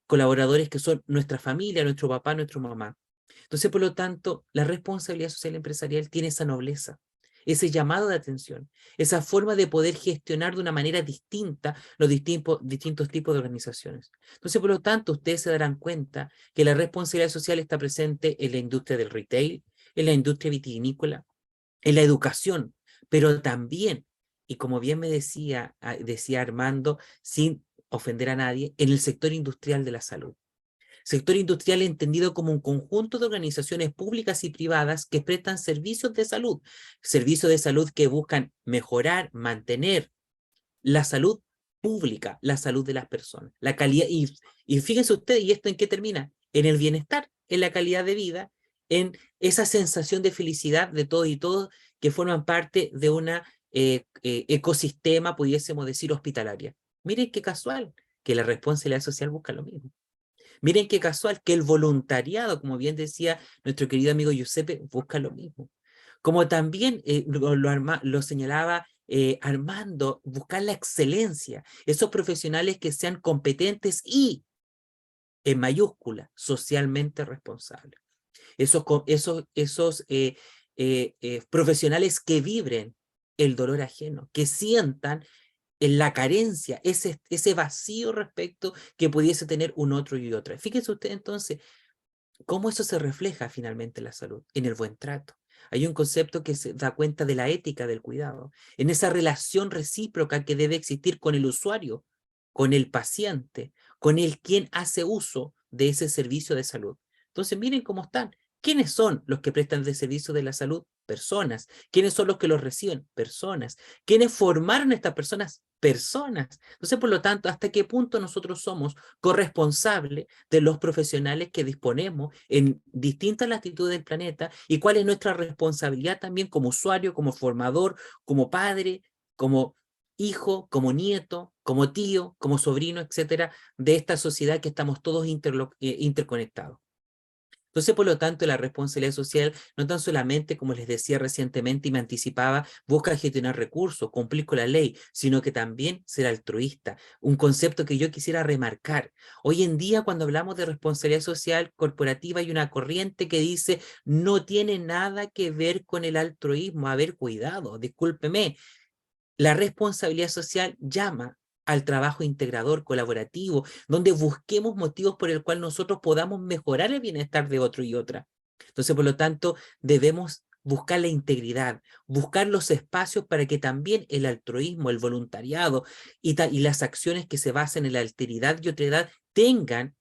colaboradores que son nuestra familia, nuestro papá, nuestra mamá. Entonces, por lo tanto, la responsabilidad social empresarial tiene esa nobleza, ese llamado de atención, esa forma de poder gestionar de una manera distinta los distintos tipos de organizaciones. Entonces, por lo tanto, ustedes se darán cuenta que la responsabilidad social está presente en la industria del retail, en la industria vitivinícola, en la educación, pero también, y como bien me decía Armando, sin ofender a nadie, en el sector industrial de la salud. Sector industrial entendido como un conjunto de organizaciones públicas y privadas que prestan servicios de salud que buscan mejorar, mantener la salud pública, la salud de las personas, la calidad, y fíjense ustedes, ¿y esto en qué termina? En el bienestar, en la calidad de vida, en esa sensación de felicidad de todos y todos que forman parte de una ecosistema, pudiésemos decir, hospitalaria. Miren qué casual que la responsabilidad social busca lo mismo. Miren qué casual que el voluntariado, como bien decía nuestro querido amigo Giuseppe, busca lo mismo. Como también lo señalaba Armando, buscar la excelencia, esos profesionales que sean competentes y, en mayúscula, socialmente responsables. Esos profesionales que vibren el dolor ajeno, que sientan en la carencia, ese vacío respecto que pudiese tener un otro y otra. Fíjense usted entonces cómo eso se refleja finalmente en la salud, en el buen trato. Hay un concepto que se da cuenta de la ética del cuidado, en esa relación recíproca que debe existir con el usuario, con el paciente, con el quien hace uso de ese servicio de salud. Entonces miren cómo están. ¿Quiénes son los que prestan el servicio de la salud? Personas. ¿Quiénes son los que los reciben? Personas. ¿Quiénes formaron a estas personas? Personas. Entonces, por lo tanto, ¿hasta qué punto nosotros somos corresponsables de los profesionales que disponemos en distintas latitudes del planeta y cuál es nuestra responsabilidad también como usuario, como formador, como padre, como hijo, como nieto, como tío, como sobrino, etcétera, de esta sociedad que estamos todos interconectados? Entonces, por lo tanto, la responsabilidad social no tan solamente, como les decía recientemente y me anticipaba, busca gestionar recursos, cumplir con la ley, sino que también ser altruista. Un concepto que yo quisiera remarcar. Hoy en día, cuando hablamos de responsabilidad social corporativa, hay una corriente que dice no tiene nada que ver con el altruismo. A ver, cuidado, discúlpeme. La responsabilidad social llama al trabajo integrador, colaborativo, donde busquemos motivos por el cual nosotros podamos mejorar el bienestar de otro y otra. Entonces, por lo tanto, debemos buscar la integridad, buscar los espacios para que también el altruismo, el voluntariado y las acciones que se basan en la alteridad y otredad tengan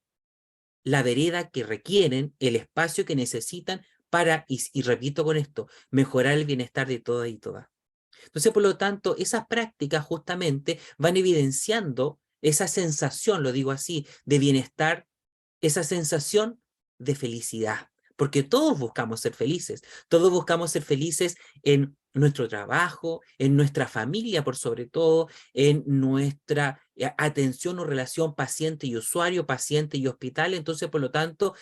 la vereda que requieren, el espacio que necesitan para, y repito con esto, mejorar el bienestar de todas y todas. Entonces, por lo tanto, esas prácticas justamente van evidenciando esa sensación, lo digo así, de bienestar, esa sensación de felicidad. Porque todos buscamos ser felices en nuestro trabajo, en nuestra familia por sobre todo, en nuestra atención o relación paciente y usuario, paciente y hospital. Entonces, por lo tanto,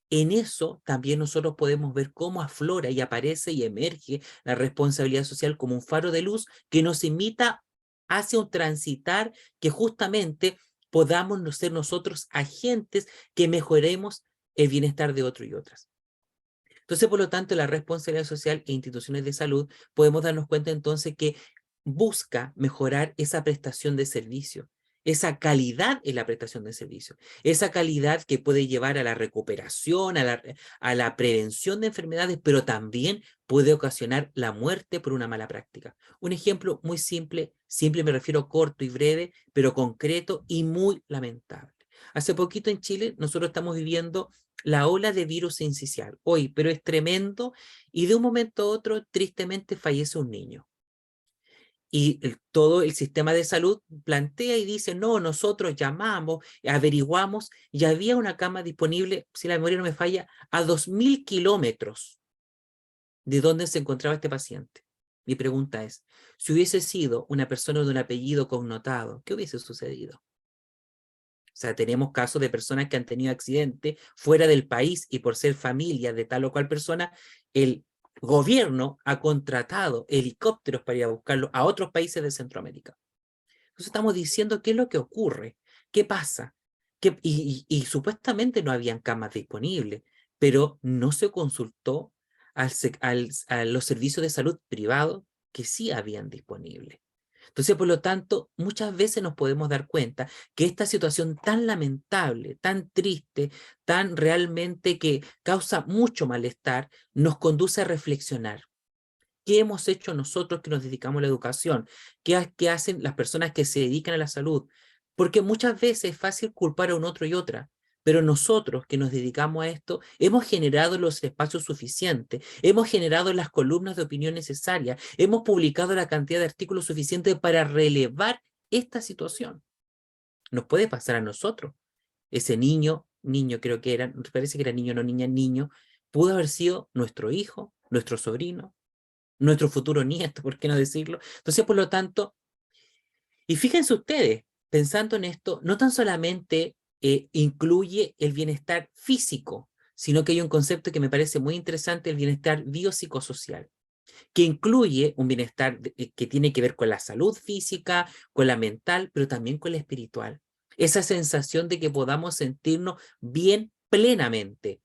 en eso también nosotros podemos ver cómo aflora y aparece y emerge la responsabilidad social como un faro de luz que nos invita hacia un transitar que justamente podamos ser nosotros agentes que mejoremos el bienestar de otros y otras. Entonces, por lo tanto, la responsabilidad social e instituciones de salud podemos darnos cuenta entonces que busca mejorar esa prestación de servicio, esa calidad en la prestación de servicio, esa calidad que puede llevar a la recuperación, a la prevención de enfermedades, pero también puede ocasionar la muerte por una mala práctica. Un ejemplo muy simple me refiero corto y breve, pero concreto y muy lamentable. Hace poquito en Chile nosotros estamos viviendo la ola de virus incisional hoy, pero es tremendo y de un momento a otro tristemente fallece un niño. Y todo el sistema de salud plantea y dice, no, nosotros llamamos, averiguamos, y había una cama disponible, si la memoria no me falla, a 2000 kilómetros de donde se encontraba este paciente. Mi pregunta es, si hubiese sido una persona de un apellido connotado, ¿qué hubiese sucedido? O sea, tenemos casos de personas que han tenido accidentes fuera del país y por ser familia de tal o cual persona, el gobierno ha contratado helicópteros para ir a buscarlo a otros países de Centroamérica. Entonces estamos diciendo qué es lo que ocurre, qué pasa. Y supuestamente no habían camas disponibles, pero no se consultó a los servicios de salud privados que sí habían disponibles. Entonces, por lo tanto, muchas veces nos podemos dar cuenta que esta situación tan lamentable, tan triste, tan realmente que causa mucho malestar, nos conduce a reflexionar. ¿Qué hemos hecho nosotros que nos dedicamos a la educación? ¿Qué hacen las personas que se dedican a la salud? Porque muchas veces es fácil culpar a un otro y otra, pero nosotros que nos dedicamos a esto hemos generado los espacios suficientes, hemos generado las columnas de opinión necesarias, hemos publicado la cantidad de artículos suficientes para relevar esta situación. Nos puede pasar a nosotros. Ese niño creo que era, parece que era niño, no niña, niño, pudo haber sido nuestro hijo, nuestro sobrino, nuestro futuro nieto, ¿por qué no decirlo? Entonces, por lo tanto, y fíjense ustedes, pensando en esto, no tan solamente incluye el bienestar físico, sino que hay un concepto que me parece muy interesante, el bienestar biopsicosocial, que incluye un bienestar que tiene que ver con la salud física, con la mental, pero también con la espiritual. Esa sensación de que podamos sentirnos bien plenamente,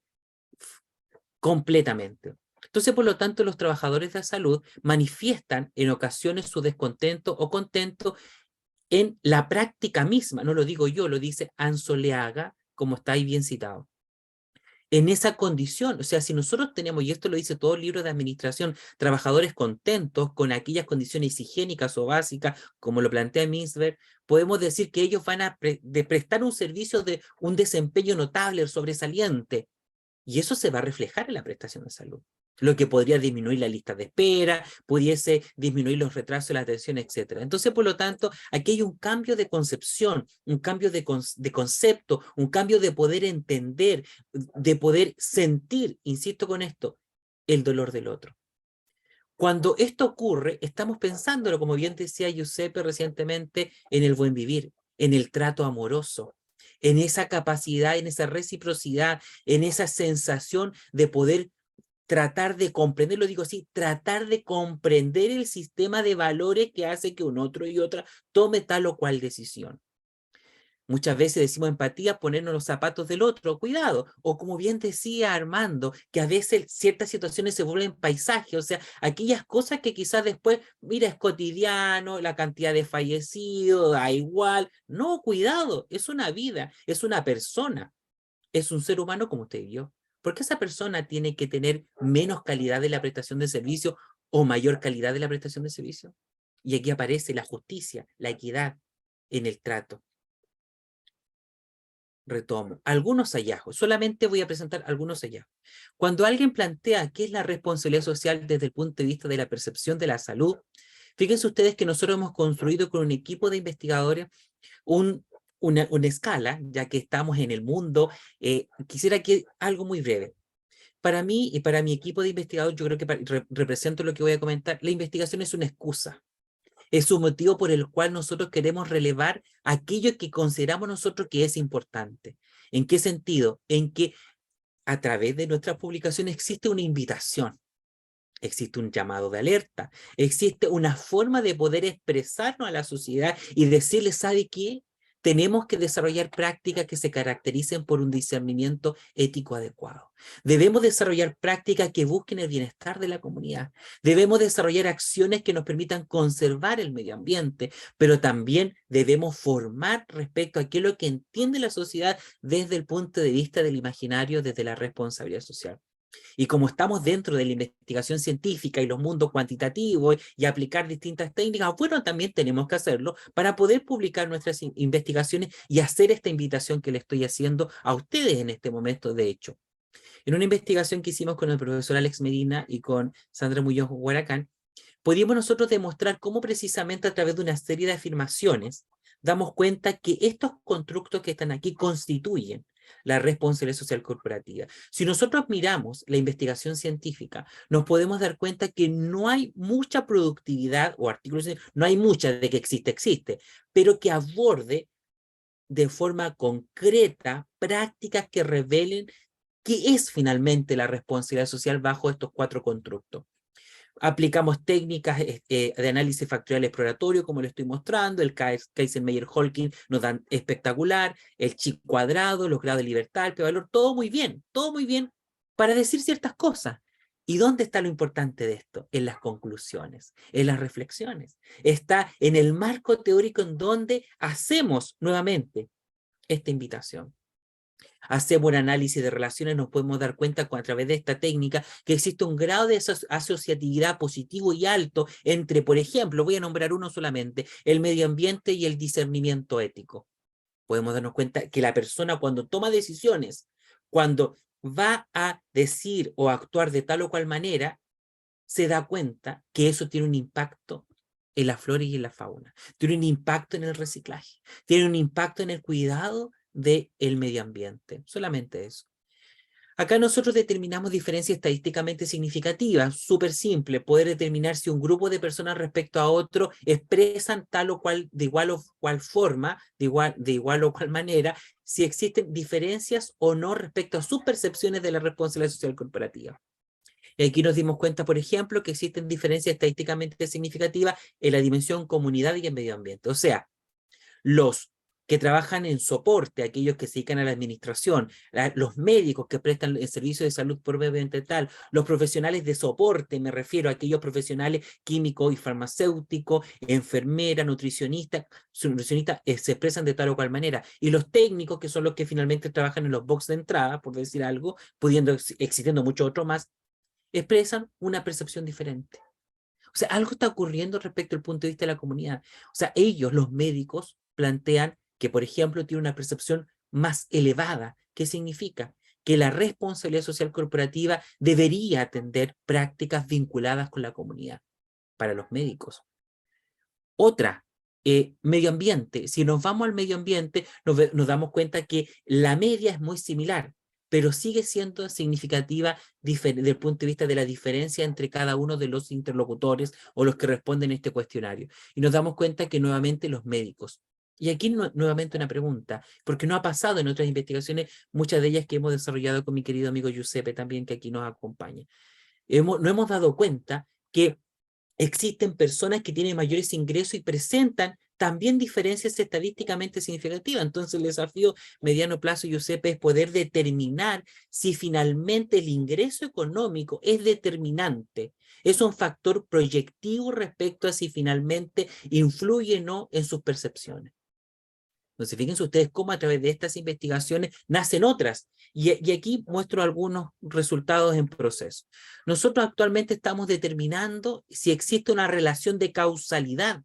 completamente. Entonces, por lo tanto, los trabajadores de la salud manifiestan en ocasiones su descontento o contento en la práctica misma, no lo digo yo, lo dice Anzoleaga, como está ahí bien citado. En esa condición, o sea, si nosotros tenemos, y esto lo dice todo el libro de administración, trabajadores contentos con aquellas condiciones higiénicas o básicas, como lo plantea Minsberg, podemos decir que ellos van a prestar un servicio de un desempeño notable, sobresaliente, y eso se va a reflejar en la prestación de salud. Lo que podría disminuir la lista de espera, pudiese disminuir los retrasos de la atención, etc. Entonces, por lo tanto, aquí hay un cambio de concepción, un cambio de concepto, un cambio de poder entender, de poder sentir, insisto con esto, el dolor del otro. Cuando esto ocurre, estamos pensándolo, como bien decía Giuseppe recientemente, en el buen vivir, en el trato amoroso, en esa capacidad, en esa reciprocidad, en esa sensación de poder tratar de comprender, lo digo así, tratar de comprender el sistema de valores que hace que un otro y otra tome tal o cual decisión. Muchas veces decimos empatía, ponernos los zapatos del otro, cuidado. O como bien decía Armando, que a veces ciertas situaciones se vuelven paisaje, o sea, aquellas cosas que quizás después, mira, es cotidiano, la cantidad de fallecidos, da igual. No, cuidado, es una vida, es una persona, es un ser humano como usted y yo. ¿Por qué esa persona tiene que tener menos calidad de la prestación de servicio o mayor calidad de la prestación de servicio? Y aquí aparece la justicia, la equidad en el trato. Retomo, algunos hallazgos, solamente voy a presentar algunos hallazgos. Cuando alguien plantea qué es la responsabilidad social desde el punto de vista de la percepción de la salud, fíjense ustedes que nosotros hemos construido con un equipo de investigadores una escala, ya que estamos en el mundo. Quisiera que algo muy breve. Para mí y para mi equipo de investigadores, yo creo que represento lo que voy a comentar, la investigación es una excusa. Es un motivo por el cual nosotros queremos relevar aquello que consideramos nosotros que es importante. ¿En qué sentido? En que a través de nuestras publicaciones existe una invitación, existe un llamado de alerta, existe una forma de poder expresarnos a la sociedad y decirle, ¿sabe qué? Tenemos que desarrollar prácticas que se caractericen por un discernimiento ético adecuado. Debemos desarrollar prácticas que busquen el bienestar de la comunidad. Debemos desarrollar acciones que nos permitan conservar el medio ambiente, pero también debemos formar respecto a aquello que entiende la sociedad desde el punto de vista del imaginario, desde la responsabilidad social. Y como estamos dentro de la investigación científica y los mundos cuantitativos y aplicar distintas técnicas, bueno, también tenemos que hacerlo para poder publicar nuestras investigaciones y hacer esta invitación que le estoy haciendo a ustedes en este momento, de hecho. En una investigación que hicimos con el profesor Alex Medina y con Sandra Muñoz Huaracán, pudimos nosotros demostrar cómo precisamente a través de una serie de afirmaciones damos cuenta que estos constructos que están aquí constituyen la responsabilidad social corporativa. Si nosotros miramos la investigación científica, nos podemos dar cuenta que no hay mucha productividad o artículos, no hay mucha de que existe, pero que aborde de forma concreta prácticas que revelen qué es finalmente la responsabilidad social bajo estos 4 constructos. Aplicamos técnicas de análisis factorial exploratorio, como le estoy mostrando, el Kaiser-Meyer-Holkin nos dan espectacular, el chi cuadrado, los grados de libertad, el p-valor, todo muy bien para decir ciertas cosas. ¿Y dónde está lo importante de esto? En las conclusiones, en las reflexiones. Está en el marco teórico en donde hacemos nuevamente esta invitación. Hacemos un análisis de relaciones, nos podemos dar cuenta a través de esta técnica que existe un grado de asociatividad positivo y alto entre, por ejemplo, voy a nombrar uno solamente, el medio ambiente y el discernimiento ético. Podemos darnos cuenta que la persona cuando toma decisiones, cuando va a decir o actuar de tal o cual manera, se da cuenta que eso tiene un impacto en la flora y en la fauna, tiene un impacto en el reciclaje, tiene un impacto en el cuidado del medio ambiente, solamente eso. Acá nosotros determinamos diferencias estadísticamente significativas, súper simple, poder determinar si un grupo de personas respecto a otro expresan tal o cual, de igual o cual forma, de igual o cual manera, si existen diferencias o no respecto a sus percepciones de la responsabilidad social corporativa. Y aquí nos dimos cuenta, por ejemplo, que existen diferencias estadísticamente significativas en la dimensión comunidad y en medio ambiente. O sea, los que trabajan en soporte, aquellos que se dedican a la administración, los médicos que prestan el servicio de salud por medio ambiental, los profesionales de soporte, me refiero a aquellos profesionales químicos y farmacéuticos, enfermeras, nutricionistas, se expresan de tal o cual manera, y los técnicos, que son los que finalmente trabajan en los box de entrada, por decir algo, existiendo mucho otro más, expresan una percepción diferente. O sea, algo está ocurriendo respecto al punto de vista de la comunidad. O sea, ellos, los médicos, plantean que, por ejemplo, tiene una percepción más elevada. ¿Qué significa? Que la responsabilidad social corporativa debería atender prácticas vinculadas con la comunidad para los médicos. Otra, medio ambiente. Si nos vamos al medio ambiente, nos damos cuenta que la media es muy similar, pero sigue siendo significativa desde el punto de vista de la diferencia entre cada uno de los interlocutores o los que responden a este cuestionario. Y nos damos cuenta que nuevamente los médicos Y aquí nuevamente una pregunta, porque no ha pasado en otras investigaciones, muchas de ellas que hemos desarrollado con mi querido amigo Giuseppe también, que aquí nos acompaña. No hemos dado cuenta que existen personas que tienen mayores ingresos y presentan también diferencias estadísticamente significativas. Entonces el desafío mediano plazo, Giuseppe, es poder determinar si finalmente el ingreso económico es determinante. Es un factor proyectivo respecto a si finalmente influye o no en sus percepciones. Entonces, fíjense ustedes cómo a través de estas investigaciones nacen otras. Y aquí muestro algunos resultados en proceso. Nosotros actualmente estamos determinando si existe una relación de causalidad,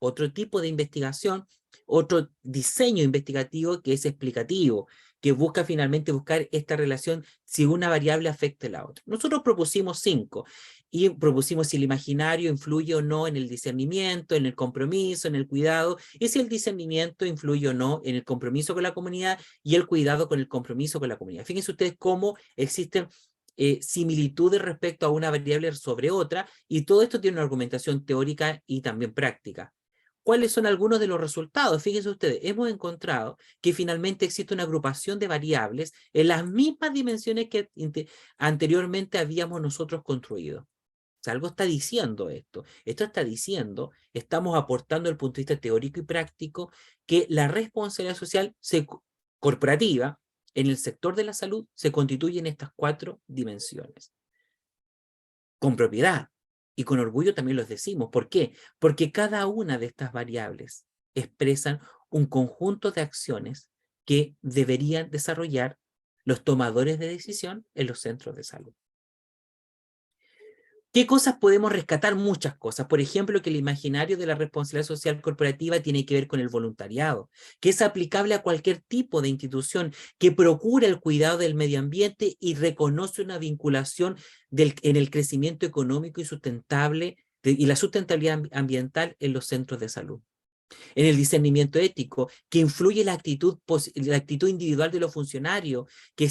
otro tipo de investigación, otro diseño investigativo que es explicativo, que busca finalmente buscar esta relación si una variable afecta a la otra. Nosotros propusimos 5 y propusimos si el imaginario influye o no en el discernimiento, en el compromiso, en el cuidado, y si el discernimiento influye o no en el compromiso con la comunidad y el cuidado con el compromiso con la comunidad. Fíjense ustedes cómo existen similitudes respecto a una variable sobre otra, y todo esto tiene una argumentación teórica y también práctica. ¿Cuáles son algunos de los resultados? Fíjense ustedes, hemos encontrado que finalmente existe una agrupación de variables en las mismas dimensiones que anteriormente habíamos nosotros construido. O sea, algo está diciendo esto. Esto está diciendo, estamos aportando desde el punto de vista teórico y práctico, que la responsabilidad social corporativa en el sector de la salud se constituye en estas 4 dimensiones. Con propiedad y con orgullo también los decimos. ¿Por qué? Porque cada una de estas variables expresan un conjunto de acciones que deberían desarrollar los tomadores de decisión en los centros de salud. ¿Qué cosas podemos rescatar? Muchas cosas. Por ejemplo, que el imaginario de la responsabilidad social corporativa tiene que ver con el voluntariado, que es aplicable a cualquier tipo de institución que procura el cuidado del medio ambiente y reconoce una vinculación en el crecimiento económico y sustentable y la sustentabilidad ambiental en los centros de salud. En el discernimiento ético, que influye la actitud individual de los funcionarios, que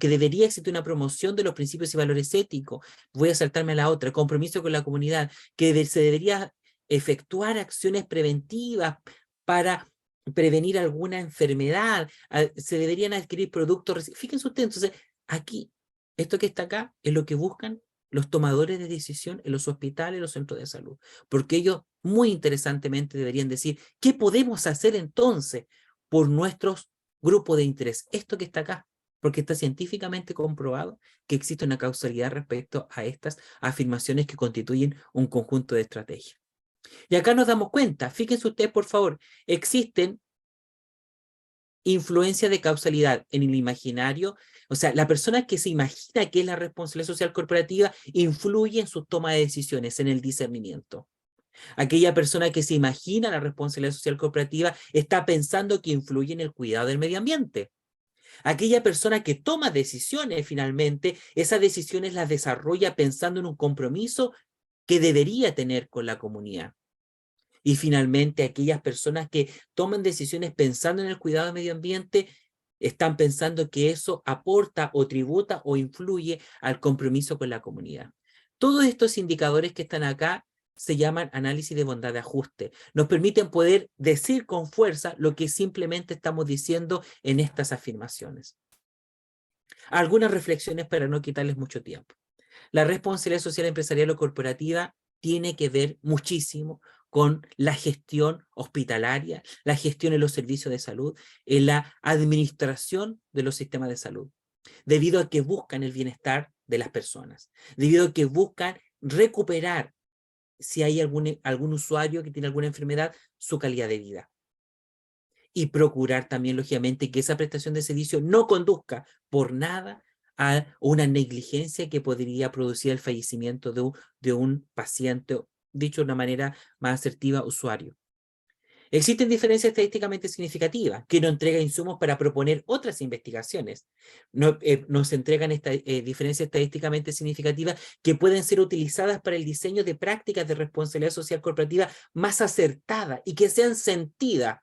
debería existir una promoción de los principios y valores éticos. Voy a saltarme a la otra, compromiso con la comunidad, que se debería efectuar acciones preventivas para prevenir alguna enfermedad, se deberían adquirir productos. Fíjense ustedes, entonces, aquí, esto que está acá, es lo que buscan los tomadores de decisión en los hospitales, en los centros de salud, porque ellos muy interesantemente deberían decir, ¿qué podemos hacer entonces por nuestros grupos de interés? Esto que está acá, porque está científicamente comprobado que existe una causalidad respecto a estas afirmaciones que constituyen un conjunto de estrategias. Y acá nos damos cuenta, fíjense ustedes por favor, existen influencia de causalidad en el imaginario. O sea, la persona que se imagina que es la responsabilidad social corporativa influye en su toma de decisiones, en el discernimiento. Aquella persona que se imagina la responsabilidad social corporativa está pensando que influye en el cuidado del medio ambiente. Aquella persona que toma decisiones finalmente, esas decisiones las desarrolla pensando en un compromiso que debería tener con la comunidad. Y finalmente, aquellas personas que toman decisiones pensando en el cuidado del medio ambiente, están pensando que eso aporta o tributa o influye al compromiso con la comunidad. Todos estos indicadores que están acá se llaman análisis de bondad de ajuste. Nos permiten poder decir con fuerza lo que simplemente estamos diciendo en estas afirmaciones. Algunas reflexiones para no quitarles mucho tiempo. La responsabilidad social empresarial o corporativa tiene que ver muchísimo con la gestión hospitalaria, la gestión en los servicios de salud, en la administración de los sistemas de salud, debido a que buscan el bienestar de las personas, debido a que buscan recuperar, si hay algún usuario que tiene alguna enfermedad, su calidad de vida. Y procurar también, lógicamente, que esa prestación de servicio no conduzca por nada a una negligencia que podría producir el fallecimiento de un paciente, dicho de una manera más asertiva, usuario. Existen diferencias estadísticamente significativas que no entregan insumos para proponer otras investigaciones. Nos entregan diferencias estadísticamente significativas que pueden ser utilizadas para el diseño de prácticas de responsabilidad social corporativa más acertadas y que sean sentidas.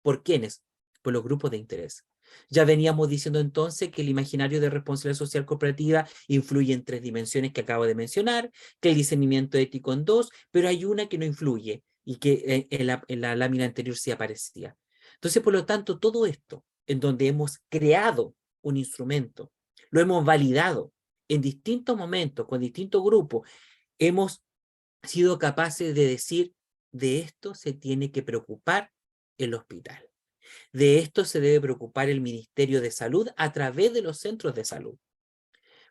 ¿Por quiénes? Por los grupos de interés. Ya veníamos diciendo entonces que el imaginario de responsabilidad social corporativa influye en 3 dimensiones que acabo de mencionar, que el discernimiento ético en 2, pero hay una que no influye y que en la lámina anterior sí aparecía. Entonces, por lo tanto, todo esto, en donde hemos creado un instrumento, lo hemos validado en distintos momentos, con distintos grupos, hemos sido capaces de decir, de esto se tiene que preocupar el hospital. De esto se debe preocupar el Ministerio de Salud a través de los centros de salud.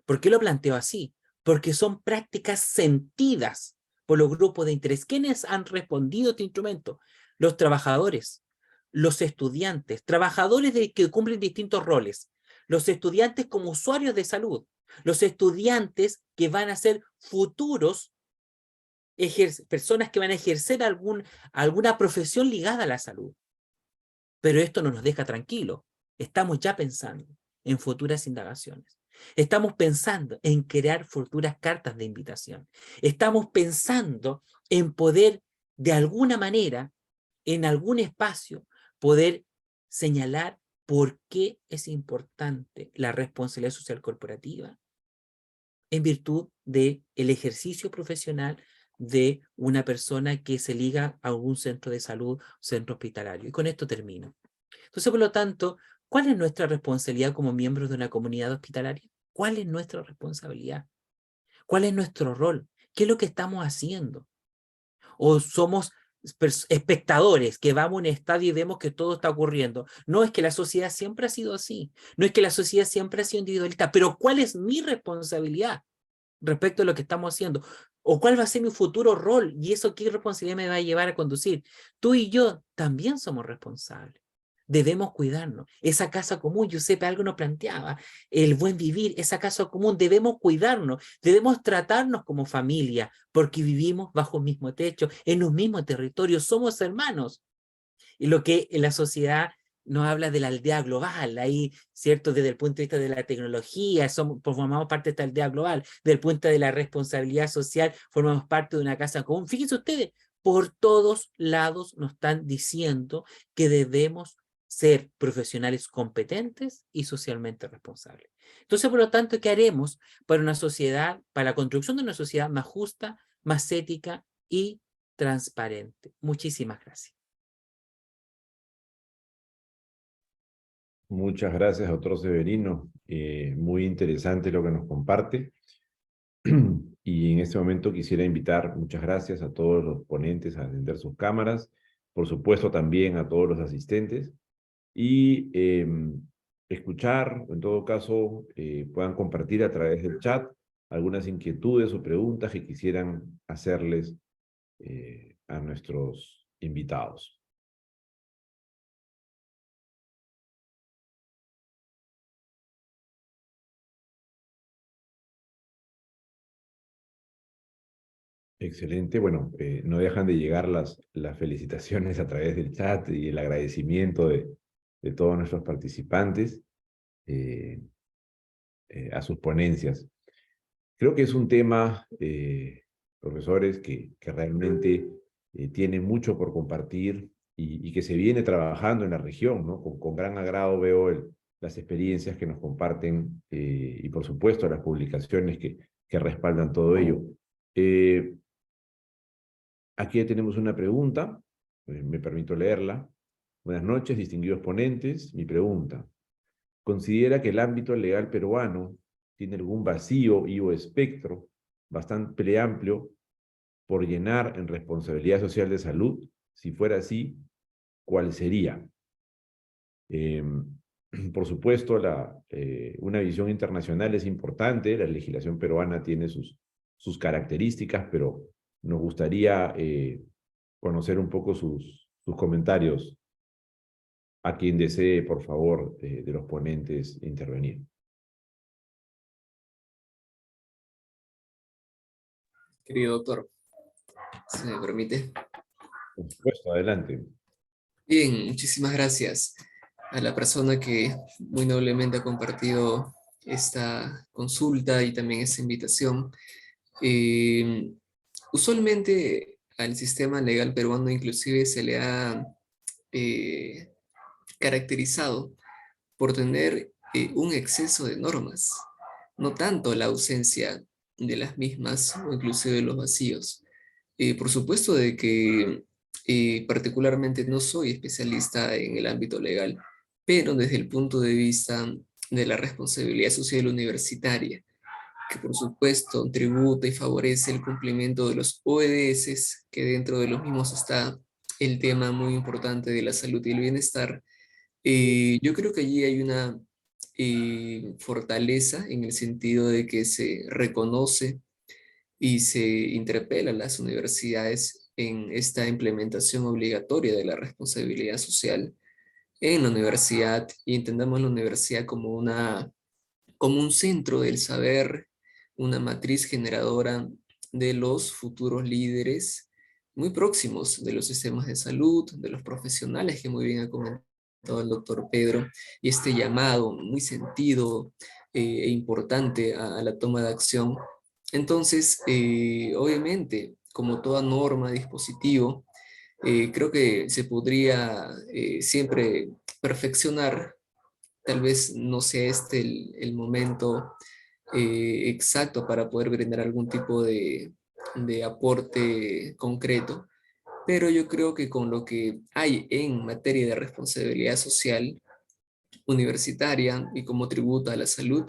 ¿Por qué lo planteo así? Porque son prácticas sentidas por los grupos de interés. ¿Quiénes han respondido a este instrumento? Los trabajadores, los estudiantes, trabajadores que cumplen distintos roles, los estudiantes como usuarios de salud, los estudiantes que van a ser futuros personas que van a ejercer alguna profesión ligada a la salud. Pero esto no nos deja tranquilos. Estamos ya pensando en futuras indagaciones. Estamos pensando en crear futuras cartas de invitación. Estamos pensando en poder, de alguna manera, en algún espacio, poder señalar por qué es importante la responsabilidad social corporativa en virtud del ejercicio profesional de una persona que se liga a algún centro de salud, centro hospitalario. Y con esto termino. Entonces, por lo tanto, ¿cuál es nuestra responsabilidad como miembros de una comunidad hospitalaria? ¿Cuál es nuestra responsabilidad? ¿Cuál es nuestro rol? ¿Qué es lo que estamos haciendo? ¿O somos espectadores que vamos a un estadio y vemos que todo está ocurriendo? No, es que la sociedad siempre ha sido así. No es que la sociedad siempre ha sido individualista. Pero ¿cuál es mi responsabilidad respecto a lo que estamos haciendo? ¿O cuál va a ser mi futuro rol? ¿Y eso qué responsabilidad me va a llevar a conducir? Tú y yo también somos responsables. Debemos cuidarnos. Esa casa común, Giuseppe algo nos planteaba, el buen vivir, esa casa común, debemos cuidarnos, debemos tratarnos como familia, porque vivimos bajo el mismo techo, en los mismos territorios, somos hermanos. Y lo que en la sociedad nos habla de la aldea global, ahí, ¿cierto? Desde el punto de vista de la tecnología, formamos parte de esta aldea global, desde el punto de la responsabilidad social, formamos parte de una casa común. Fíjense ustedes, por todos lados nos están diciendo que debemos ser profesionales competentes y socialmente responsables. Entonces, por lo tanto, ¿qué haremos para una sociedad, para la construcción de una sociedad más justa, más ética y transparente? Muchísimas gracias. Muchas gracias, doctor Severino. Muy interesante lo que nos comparte. Y en este momento quisiera invitar, muchas gracias a todos los ponentes a atender sus cámaras, por supuesto también a todos los asistentes, y escuchar, en todo caso, puedan compartir a través del chat algunas inquietudes o preguntas que quisieran hacerles a nuestros invitados. Excelente. Bueno, no dejan de llegar las felicitaciones a través del chat y el agradecimiento de todos nuestros participantes a sus ponencias. Creo que es un tema, profesores, que realmente tiene mucho por compartir y que se viene trabajando en la región, ¿no? Con gran agrado veo las experiencias que nos comparten y, por supuesto, las publicaciones que respaldan todo ello. Aquí tenemos una pregunta, me permito leerla. Buenas noches, distinguidos ponentes. Mi pregunta: ¿considera que el ámbito legal peruano tiene algún vacío y o espectro bastante amplio por llenar en responsabilidad social de salud? Si fuera así, ¿cuál sería? Por supuesto, una visión internacional es importante. La legislación peruana tiene sus características, pero nos gustaría conocer un poco sus comentarios. A quien desee, por favor, de los ponentes intervenir. Querido doctor, si me permite. Por supuesto, adelante. Bien, muchísimas gracias a la persona que muy noblemente ha compartido esta consulta y también esta invitación. Usualmente al sistema legal peruano inclusive se le ha caracterizado por tener un exceso de normas, no tanto la ausencia de las mismas o inclusive los vacíos. Por supuesto de que particularmente no soy especialista en el ámbito legal, pero desde el punto de vista de la responsabilidad social universitaria, que por supuesto tributa y favorece el cumplimiento de los ODS, que dentro de los mismos está el tema muy importante de la salud y el bienestar. Yo creo que allí hay una fortaleza en el sentido de que se reconoce y se interpela a las universidades en esta implementación obligatoria de la responsabilidad social en la universidad, y entendamos la universidad como como un centro del saber, una matriz generadora de los futuros líderes muy próximos de los sistemas de salud, de los profesionales que muy bien ha comentado el doctor Pedro, y este llamado muy sentido e importante a la toma de acción. Entonces, obviamente, como toda norma, dispositivo, creo que se podría siempre perfeccionar. Tal vez no sea este el momento exacto para poder brindar algún tipo de aporte concreto, pero yo creo que con lo que hay en materia de responsabilidad social universitaria y como tributo a la salud,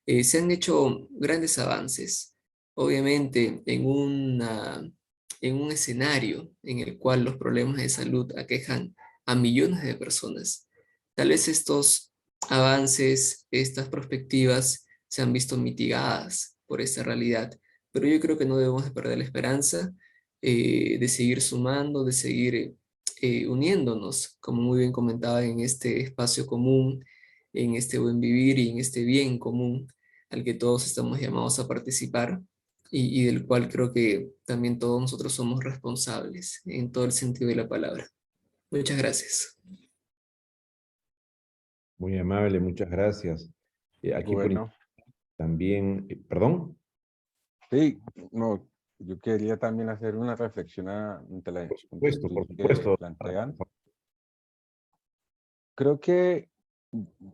se han hecho grandes avances. Obviamente, en un escenario en el cual los problemas de salud aquejan a millones de personas, tal vez estos avances, estas perspectivas se han visto mitigadas por esta realidad, pero yo creo que no debemos de perder la esperanza, de seguir sumando, de seguir uniéndonos, como muy bien comentaba, en este espacio común, en este buen vivir y en este bien común al que todos estamos llamados a participar, y del cual creo que también todos nosotros somos responsables en todo el sentido de la palabra. Muchas gracias. Muy amable, muchas gracias. Aquí por Bueno, también, perdón. sí, no, yo quería también hacer una reflexión ante la Puesto, inquietud por que supuesto. plantean. Creo que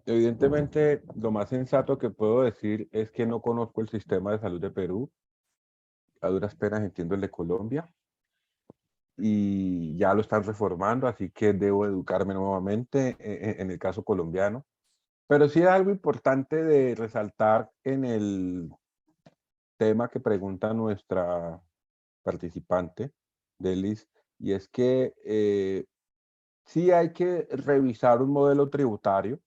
evidentemente lo más sensato que puedo decir es que no conozco el sistema de salud de Perú, a duras penas entiendo el de Colombia, y ya lo están reformando, así que debo educarme nuevamente en el caso colombiano. Pero sí hay algo importante de resaltar en el tema que pregunta nuestra participante, Delis, y es que sí hay que revisar un modelo tributario,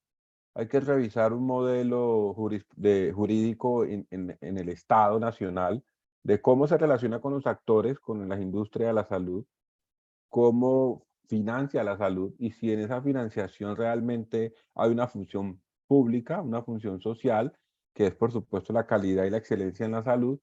hay que revisar un modelo jurídico en el Estado nacional de cómo se relaciona con los actores, con la industria de la salud, cómo financia la salud y si en esa financiación realmente hay una función pública, una función social, que es por supuesto la calidad y la excelencia en la salud,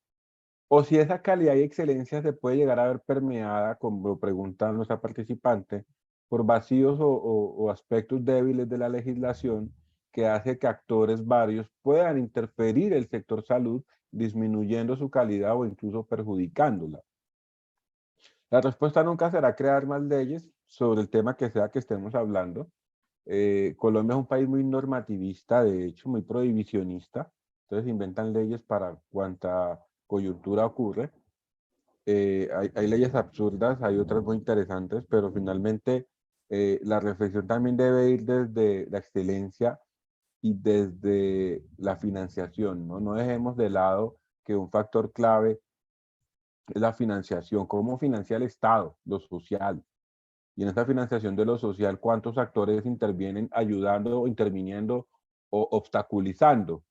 o si esa calidad y excelencia se puede llegar a ver permeada, como pregunta nuestra participante, por vacíos o aspectos débiles de la legislación que hace que actores varios puedan interferir el sector salud, disminuyendo su calidad o incluso perjudicándola. La respuesta nunca será crear más leyes sobre el tema que sea que estemos hablando. Colombia es un país muy normativista, de hecho, muy prohibicionista. Entonces inventan leyes para cuanta coyuntura ocurre. Hay leyes absurdas, hay otras muy interesantes, pero finalmente la reflexión también debe ir desde la excelencia y desde la financiación, ¿no? No dejemos de lado que un factor clave es la financiación, cómo financia el Estado, lo social. Y en esta financiación de lo social, ¿cuántos actores intervienen ayudando o interviniendo o obstaculizando?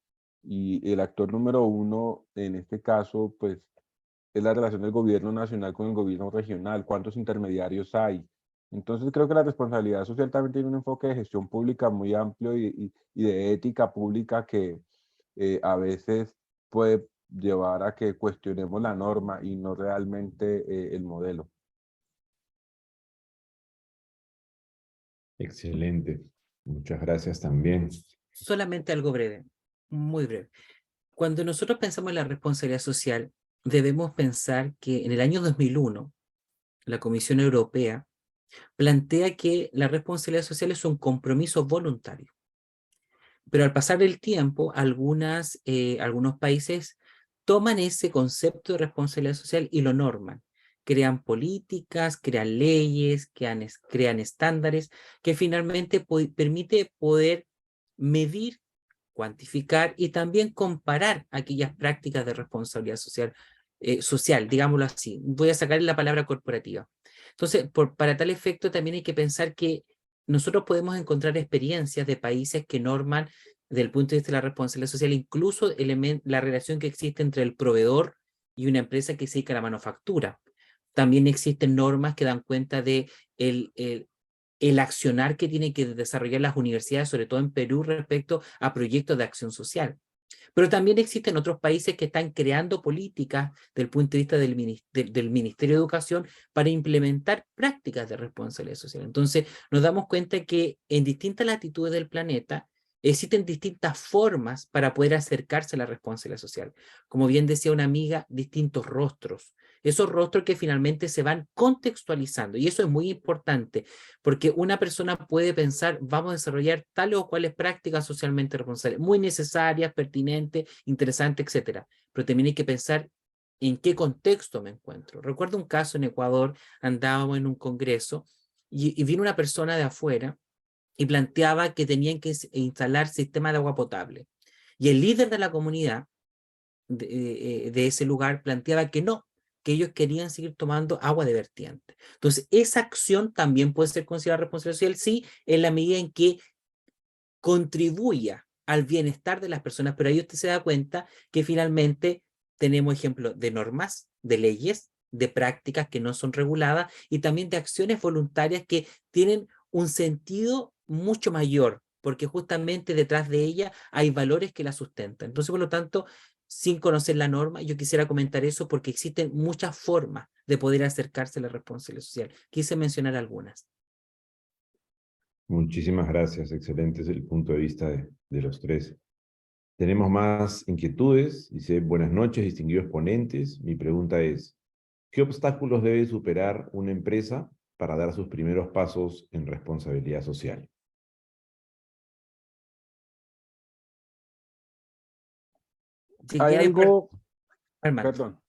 Y el actor número uno, en este caso, pues, es la relación del gobierno nacional con el gobierno regional. ¿Cuántos intermediarios hay? Entonces, creo que la responsabilidad social también tiene un enfoque de gestión pública muy amplio y de ética pública que a veces puede llevar a que cuestionemos la norma y no realmente el modelo. Excelente. Muchas gracias también. Solamente algo breve, muy breve. Cuando nosotros pensamos en la responsabilidad social, debemos pensar que en el año 2001, la Comisión Europea plantea que la responsabilidad social es un compromiso voluntario. Pero al pasar el tiempo, algunos países toman ese concepto de responsabilidad social y lo norman, crean políticas, crean leyes, crean estándares que finalmente permite poder medir, cuantificar y también comparar aquellas prácticas de responsabilidad social, digámoslo así. Voy a sacar la palabra corporativa. Entonces, para tal efecto también hay que pensar que nosotros podemos encontrar experiencias de países que norman desde el punto de vista de la responsabilidad social, incluso la relación que existe entre el proveedor y una empresa que se dedica a la manufactura. También existen normas que dan cuenta de el accionar que tienen que desarrollar las universidades, sobre todo en Perú, respecto a proyectos de acción social. Pero también existen otros países que están creando políticas desde el punto de vista del Ministerio de Educación para implementar prácticas de responsabilidad social. Entonces, nos damos cuenta que en distintas latitudes del planeta existen distintas formas para poder acercarse a la responsabilidad social. Como bien decía una amiga, distintos rostros. Esos rostros que finalmente se van contextualizando. Y eso es muy importante, porque una persona puede pensar, vamos a desarrollar tales o cuales prácticas socialmente responsables, muy necesarias, pertinentes, interesantes, etcétera. Pero también hay que pensar en qué contexto me encuentro. Recuerdo un caso en Ecuador, andábamos en un congreso y vino una persona de afuera y planteaba que tenían que instalar sistemas de agua potable. Y el líder de la comunidad de ese lugar planteaba que no, que ellos querían seguir tomando agua de vertiente. Entonces, esa acción también puede ser considerada responsabilidad social, sí, en la medida en que contribuya al bienestar de las personas, pero ahí usted se da cuenta que finalmente tenemos ejemplos de normas, de leyes, de prácticas que no son reguladas y también de acciones voluntarias que tienen un sentido mucho mayor, porque justamente detrás de ella hay valores que la sustentan. Entonces, por lo tanto, sin conocer la norma, yo quisiera comentar eso porque existen muchas formas de poder acercarse a la responsabilidad social. Quise mencionar algunas. Muchísimas gracias, excelente es el punto de vista de los tres. Tenemos más inquietudes. Dice, buenas noches, distinguidos ponentes. Mi pregunta es, ¿qué obstáculos debe superar una empresa para dar sus primeros pasos en responsabilidad social? Si Hay quiere, algo, Armando. perdón,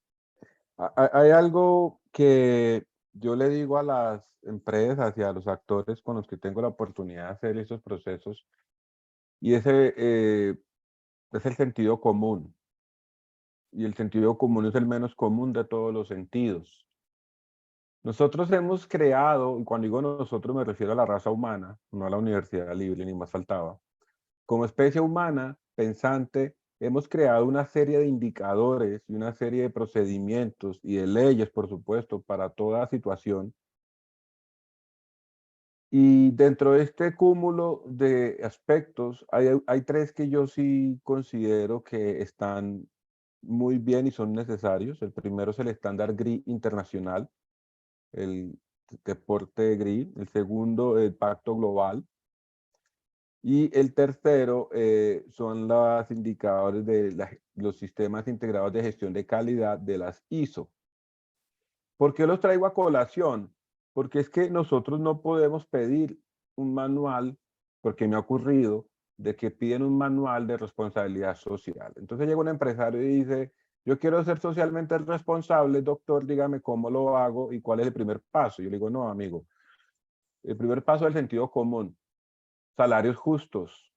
hay algo que yo le digo a las empresas y a los actores con los que tengo la oportunidad de hacer esos procesos, y ese es el sentido común. Y el sentido común es el menos común de todos los sentidos. Nosotros hemos creado, y cuando digo nosotros me refiero a la raza humana, no a la Universidad Libre, ni más faltaba. Como especie humana, pensante, hemos creado una serie de indicadores y una serie de procedimientos y de leyes, por supuesto, para toda situación. Y dentro de este cúmulo de aspectos, hay tres que yo sí considero que están muy bien y son necesarios. El primero es el estándar GRI internacional, el deporte GRI. El segundo, el pacto global. Y el tercero son los indicadores de los sistemas integrados de gestión de calidad de las ISO. ¿Por qué los traigo a colación? Porque es que nosotros no podemos pedir un manual, porque me ha ocurrido, de que piden un manual de responsabilidad social. Entonces llega un empresario y dice, yo quiero ser socialmente responsable, doctor, dígame cómo lo hago y cuál es el primer paso. Yo le digo, no, amigo, el primer paso es el sentido común, salarios justos,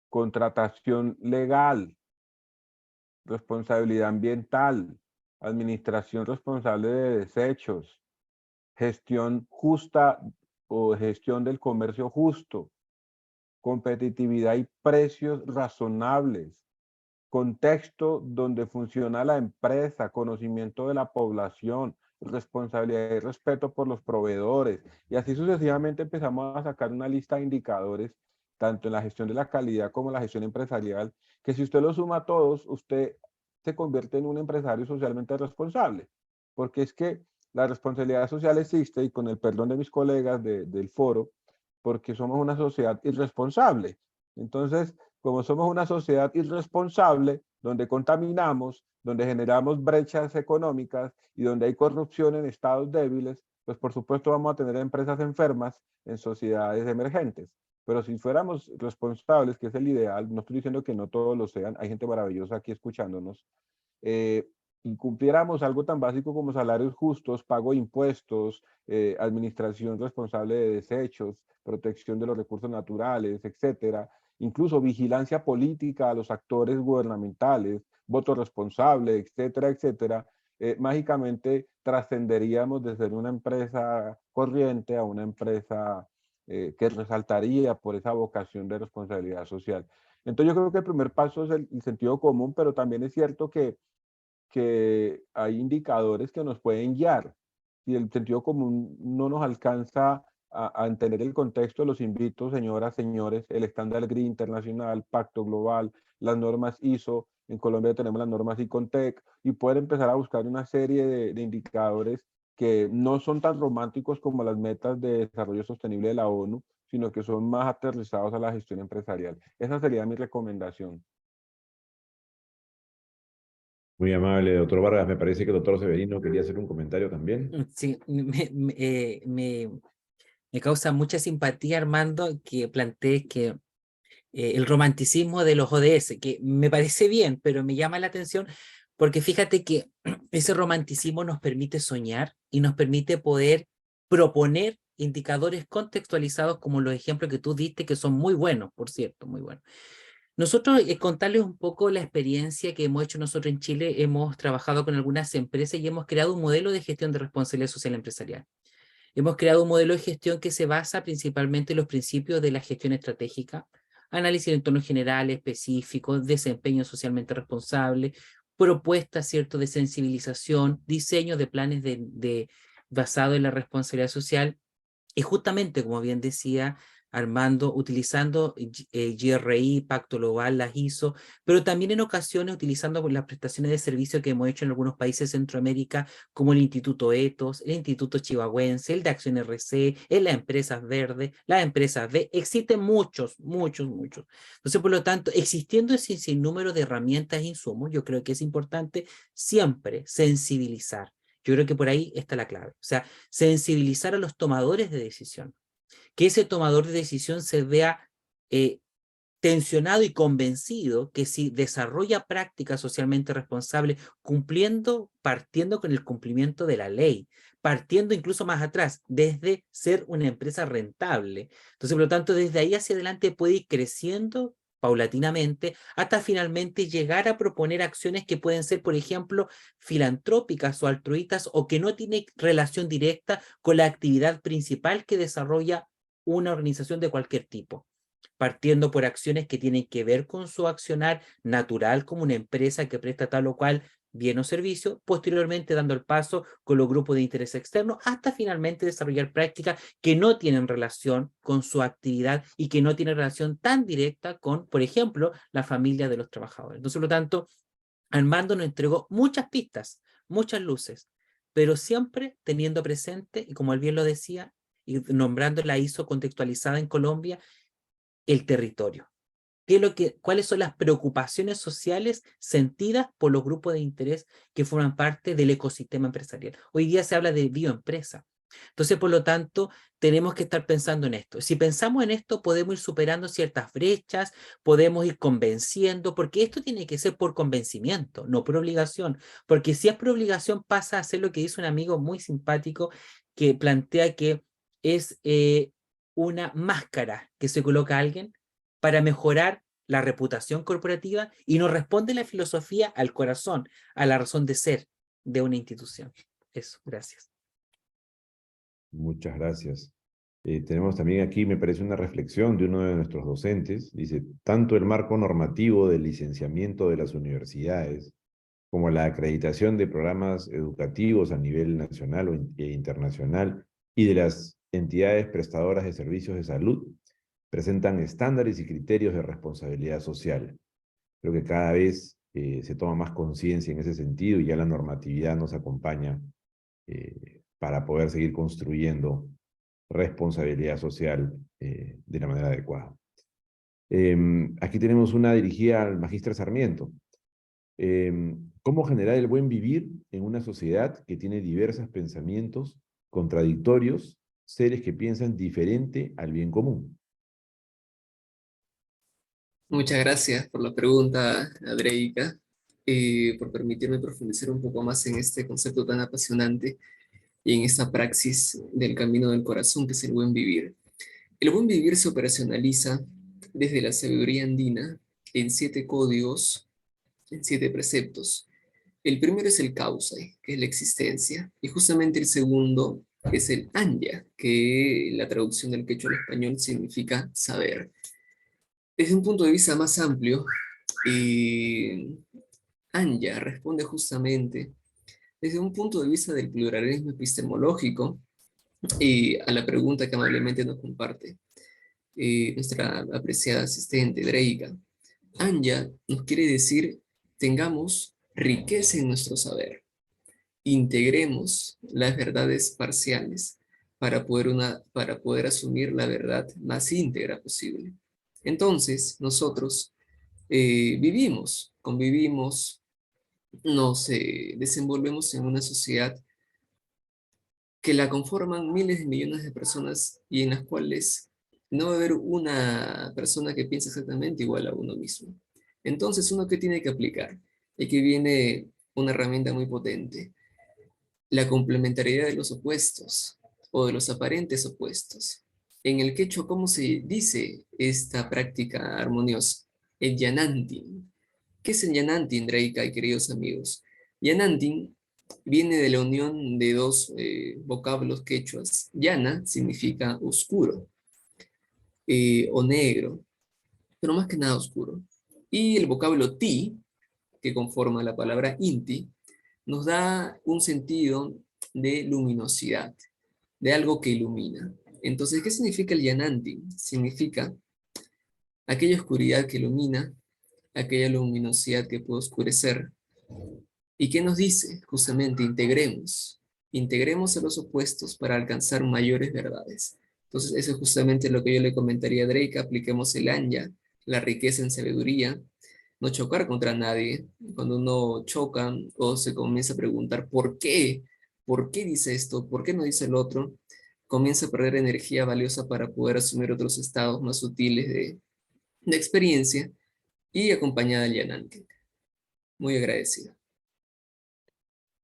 contratación legal, responsabilidad ambiental, administración responsable de desechos, gestión justa o gestión del comercio justo, competitividad y precios razonables, contexto donde funciona la empresa, conocimiento de la población, responsabilidad y respeto por los proveedores. Y así sucesivamente empezamos a sacar una lista de indicadores, tanto en la gestión de la calidad como en la gestión empresarial, que si usted lo suma a todos, usted se convierte en un empresario socialmente responsable. Porque es que la responsabilidad social existe, y con el perdón de mis colegas del foro, porque somos una sociedad irresponsable. Entonces, como somos una sociedad irresponsable, donde contaminamos, donde generamos brechas económicas y donde hay corrupción en estados débiles, pues por supuesto vamos a tener empresas enfermas en sociedades emergentes. Pero si fuéramos responsables, que es el ideal, no estoy diciendo que no todos lo sean, hay gente maravillosa aquí escuchándonos, y cumpliéramos algo tan básico como salarios justos, pago de impuestos, administración responsable de desechos, protección de los recursos naturales, etcétera, incluso vigilancia política a los actores gubernamentales, voto responsable, etcétera, etcétera, mágicamente trascenderíamos de ser una empresa corriente a una empresa que resaltaría por esa vocación de responsabilidad social. Entonces yo creo que el primer paso es el sentido común, pero también es cierto que hay indicadores que nos pueden guiar. Si el sentido común no nos alcanza a entender el contexto, los invito, señoras, señores, el estándar GRI internacional, Pacto Global, las normas ISO, en Colombia tenemos las normas ICONTEC, y poder empezar a buscar una serie de indicadores que no son tan románticos como las metas de desarrollo sostenible de la ONU, sino que son más aterrizados a la gestión empresarial. Esa sería mi recomendación. Muy amable, doctor Vargas. Me parece que el doctor Severino quería hacer un comentario también. Sí, me causa mucha simpatía, Armando, que plantees que el romanticismo de los ODS, que me parece bien, pero me llama la atención porque fíjate que ese romanticismo nos permite soñar y nos permite poder proponer indicadores contextualizados como los ejemplos que tú diste, que son muy buenos, por cierto, muy buenos. Nosotros, contarles un poco la experiencia que hemos hecho nosotros en Chile. Hemos trabajado con algunas empresas y hemos creado un modelo de gestión de responsabilidad social empresarial. Hemos creado un modelo de gestión que se basa principalmente en los principios de la gestión estratégica, análisis de entorno general, específico, desempeño socialmente responsable, propuestas, ¿cierto?, de sensibilización, diseño de planes basado en la responsabilidad social, y justamente, como bien decía Armando, utilizando GRI, Pacto Global, las ISO, pero también en ocasiones utilizando las prestaciones de servicio que hemos hecho en algunos países de Centroamérica, como el Instituto Ethos, el Instituto Chihuahuense, el de Acción RC, en las empresas verdes, las empresas B. Existen muchos. Entonces, por lo tanto, existiendo ese sinnúmero de herramientas e insumos, yo creo que es importante siempre sensibilizar. Yo creo que por ahí está la clave. O sea, sensibilizar a los tomadores de decisión. Que ese tomador de decisión se vea tensionado y convencido que si desarrolla prácticas socialmente responsables, partiendo con el cumplimiento de la ley, partiendo incluso más atrás, desde ser una empresa rentable. Entonces, por lo tanto, desde ahí hacia adelante puede ir creciendo paulatinamente, hasta finalmente llegar a proponer acciones que pueden ser, por ejemplo, filantrópicas o altruistas, o que no tienen relación directa con la actividad principal que desarrolla una organización de cualquier tipo, partiendo por acciones que tienen que ver con su accionar natural como una empresa que presta tal o cual bien o servicio, posteriormente dando el paso con los grupos de interés externo, hasta finalmente desarrollar prácticas que no tienen relación con su actividad y que no tienen relación tan directa con, por ejemplo, la familia de los trabajadores. Entonces, por lo tanto, Armando nos entregó muchas pistas, muchas luces, pero siempre teniendo presente, y como él bien lo decía, y nombrando la ISO contextualizada en Colombia, el territorio. ¿Cuáles son las preocupaciones sociales sentidas por los grupos de interés que forman parte del ecosistema empresarial? Hoy día se habla de bioempresa. Entonces, por lo tanto, tenemos que estar pensando en esto. Si pensamos en esto, podemos ir superando ciertas brechas, podemos ir convenciendo, porque esto tiene que ser por convencimiento, no por obligación. Porque si es por obligación, pasa a ser lo que dice un amigo muy simpático que plantea que es una máscara que se coloca a alguien para mejorar la reputación corporativa y no responde la filosofía al corazón, a la razón de ser de una institución. Eso, gracias. Muchas gracias. Tenemos también aquí, me parece, una reflexión de uno de nuestros docentes. Dice, tanto el marco normativo del licenciamiento de las universidades como la acreditación de programas educativos a nivel nacional e internacional y de las entidades prestadoras de servicios de salud presentan estándares y criterios de responsabilidad social. Creo que cada vez se toma más conciencia en ese sentido y ya la normatividad nos acompaña para poder seguir construyendo responsabilidad social de la manera adecuada. Aquí tenemos una dirigida al magíster Sarmiento. ¿Cómo generar el buen vivir en una sociedad que tiene diversos pensamientos contradictorios, seres que piensan diferente al bien común? Muchas gracias por la pregunta, Adreica. por permitirme profundizar un poco más en este concepto tan apasionante y en esta praxis del camino del corazón que es el buen vivir. El buen vivir se operacionaliza desde la sabiduría andina en 7 códigos, en 7 preceptos. El primero es el causai, que es la existencia, y justamente el segundo es el anya, que la traducción del quechua al español significa saber. Desde un punto de vista más amplio, anya responde justamente desde un punto de vista del pluralismo epistemológico a la pregunta que amablemente nos comparte nuestra apreciada asistente, Dreika. Anya nos quiere decir, tengamos riqueza en nuestro saber, integremos las verdades parciales para poder asumir la verdad más íntegra posible. Entonces, nosotros vivimos, convivimos, nos desenvolvemos en una sociedad que la conforman miles de millones de personas y en las cuales no va a haber una persona que piense exactamente igual a uno mismo. Entonces, ¿uno qué tiene que aplicar? Y aquí viene una herramienta muy potente, la complementariedad de los opuestos o de los aparentes opuestos. En el quechua, ¿cómo se dice esta práctica armoniosa? El yanantin. ¿Qué es el yanantin, Dreika y queridos amigos? Yanantin viene de la unión de 2 vocablos quechuas. Yana significa oscuro o negro, pero más que nada oscuro. Y el vocablo ti, que conforma la palabra inti, nos da un sentido de luminosidad, de algo que ilumina. Entonces, ¿qué significa el yanantin? Significa aquella oscuridad que ilumina, aquella luminosidad que puede oscurecer. ¿Y qué nos dice? Justamente, integremos a los opuestos para alcanzar mayores verdades. Entonces, eso es justamente lo que yo le comentaría a Drake, apliquemos el anya, la riqueza en sabiduría, no chocar contra nadie. Cuando uno choca o se comienza a preguntar ¿por qué dice esto? ¿Por qué no dice el otro? Comienza a perder energía valiosa para poder asumir otros estados más sutiles de experiencia y acompañada del Yananke. Muy agradecido.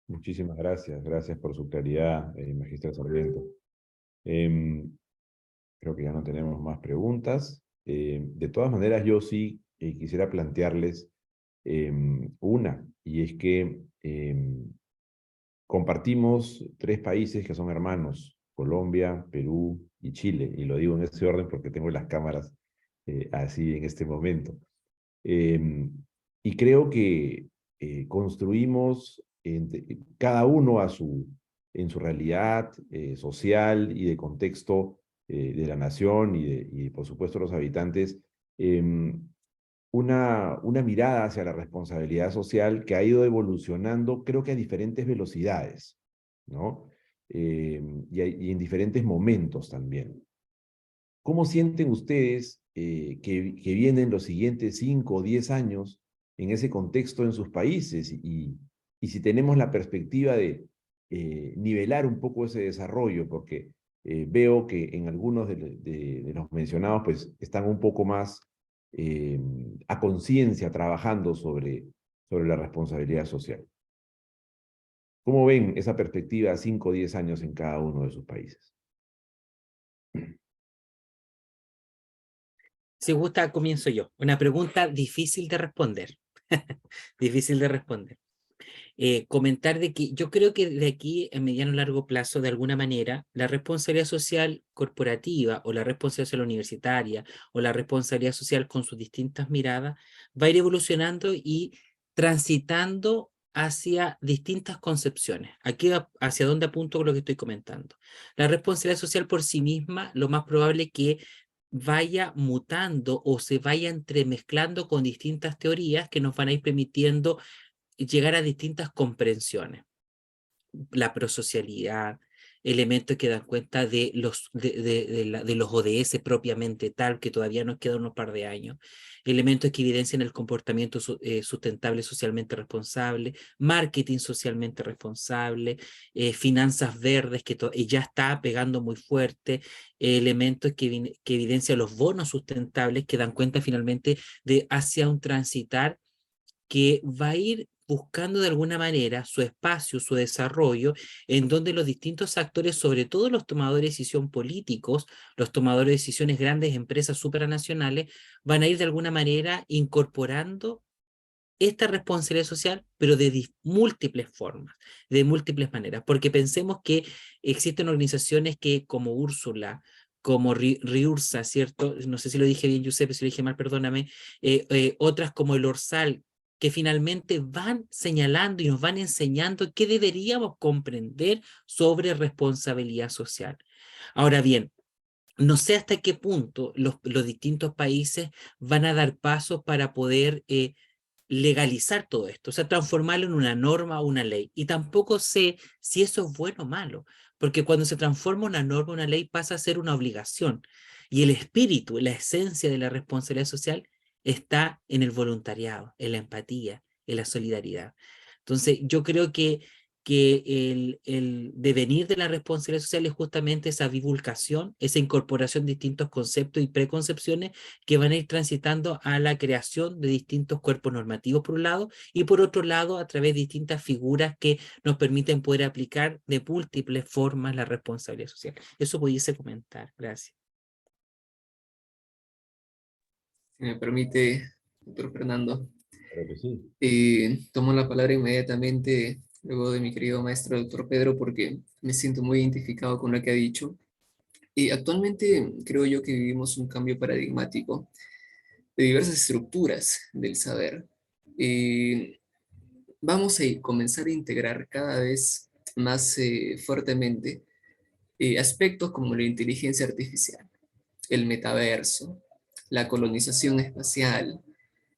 Muchísimas gracias. Gracias por su claridad, Magistra Sarmiento. Creo que ya no tenemos más preguntas. De todas maneras, yo sí quisiera plantearles una, y es que compartimos 3 países que son hermanos, Colombia, Perú y Chile, y lo digo en ese orden porque tengo las cámaras así en este momento. Y creo que construimos cada uno en su realidad social y de contexto de la nación y por supuesto los habitantes, una mirada hacia la responsabilidad social que ha ido evolucionando, creo que a diferentes velocidades, ¿no? Y en diferentes momentos también. ¿Cómo sienten ustedes que vienen los siguientes 5 o 10 años en ese contexto en sus países? Y si tenemos la perspectiva de nivelar un poco ese desarrollo, porque veo que en algunos de los mencionados pues están un poco más a conciencia trabajando sobre la responsabilidad social. ¿Cómo ven esa perspectiva a 5 o 10 años en cada uno de sus países? Si gusta, comienzo yo. Una pregunta difícil de responder. Difícil de responder. Comentar de que yo creo que de aquí a mediano y largo plazo, de alguna manera, la responsabilidad social corporativa o la responsabilidad social universitaria o la responsabilidad social con sus distintas miradas va a ir evolucionando y transitando hacia distintas concepciones. Aquí hacia dónde apunto con lo que estoy comentando. La responsabilidad social por sí misma, lo más probable es que vaya mutando o se vaya entremezclando con distintas teorías que nos van a ir permitiendo llegar a distintas comprensiones. La prosocialidad, elementos que dan cuenta de los ODS propiamente tal, que todavía nos quedan unos par de años, elementos que evidencian el comportamiento sustentable socialmente responsable, marketing socialmente responsable, finanzas verdes que ya está pegando muy fuerte, elementos que evidencian los bonos sustentables que dan cuenta finalmente de hacia un transitar que va a ir buscando de alguna manera su espacio, su desarrollo, en donde los distintos actores, sobre todo los tomadores de decisión políticos, los tomadores de decisiones, grandes empresas supranacionales, van a ir de alguna manera incorporando esta responsabilidad social, pero de múltiples formas, de múltiples maneras, porque pensemos que existen organizaciones que, como Úrsula, como Riursa, ¿cierto? No sé si lo dije bien, Giuseppe, si lo dije mal, perdóname, otras como el Orsal, que finalmente van señalando y nos van enseñando qué deberíamos comprender sobre responsabilidad social. Ahora bien, no sé hasta qué punto los distintos países van a dar pasos para poder legalizar todo esto, o sea, transformarlo en una norma o una ley. Y tampoco sé si eso es bueno o malo, porque cuando se transforma una norma o una ley pasa a ser una obligación. Y el espíritu, la esencia de la responsabilidad social está en el voluntariado, en la empatía, en la solidaridad. Entonces, yo creo que el devenir de la responsabilidad social es justamente esa divulgación, esa incorporación de distintos conceptos y preconcepciones que van a ir transitando a la creación de distintos cuerpos normativos por un lado, y por otro lado a través de distintas figuras que nos permiten poder aplicar de múltiples formas la responsabilidad social. Eso pudiese comentar. Gracias. Si me permite, doctor Fernando, Creo que sí. tomo la palabra inmediatamente luego de mi querido maestro, doctor Pedro, porque me siento muy identificado con lo que ha dicho. Y actualmente creo yo que vivimos un cambio paradigmático de diversas estructuras del saber. Vamos a comenzar a integrar cada vez más fuertemente aspectos como la inteligencia artificial, el metaverso, la colonización espacial,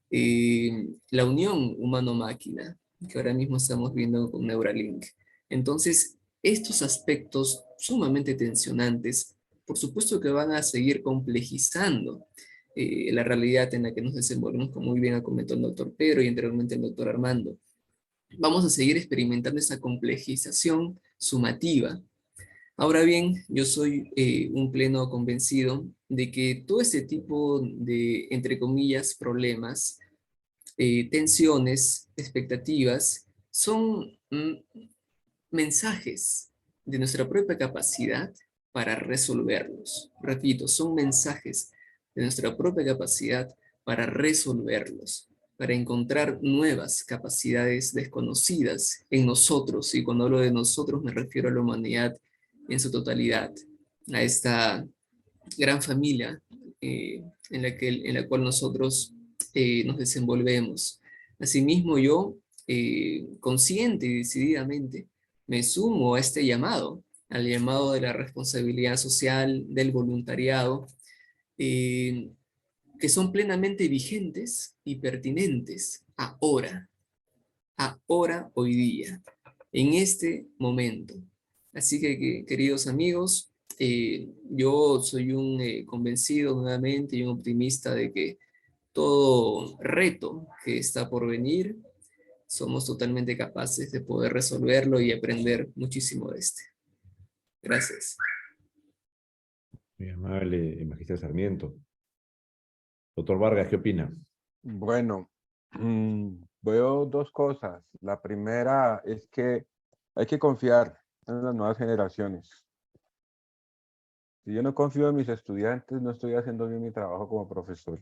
la unión humano-máquina, que ahora mismo estamos viendo con Neuralink. Entonces, estos aspectos sumamente tensionantes, por supuesto que van a seguir complejizando la realidad en la que nos desenvolvemos, como muy bien ha comentado el doctor Pedro y anteriormente el doctor Armando. Vamos a seguir experimentando esa complejización sumativa. Ahora bien, yo soy un pleno convencido de que todo este tipo de, entre comillas, problemas, tensiones, expectativas, son mensajes de nuestra propia capacidad para resolverlos. Repito, son mensajes de nuestra propia capacidad para resolverlos, para encontrar nuevas capacidades desconocidas en nosotros. Y cuando hablo de nosotros me refiero a la humanidad en su totalidad, a esta gran familia en la cual nosotros nos desenvolvemos. Asimismo, yo, consciente y decididamente, me sumo a este llamado, al llamado de la responsabilidad social, del voluntariado, eh, que son plenamente vigentes y pertinentes ahora, hoy día, en este momento. Así que queridos amigos, yo soy un convencido nuevamente y un optimista de que todo reto que está por venir, somos totalmente capaces de poder resolverlo y aprender muchísimo de este. Gracias. Muy amable, Magister Sarmiento. Doctor Vargas, ¿qué opina? Bueno, veo dos cosas. La primera es que hay que confiar en las nuevas generaciones. Si yo no confío en mis estudiantes, no estoy haciendo bien mi trabajo como profesor.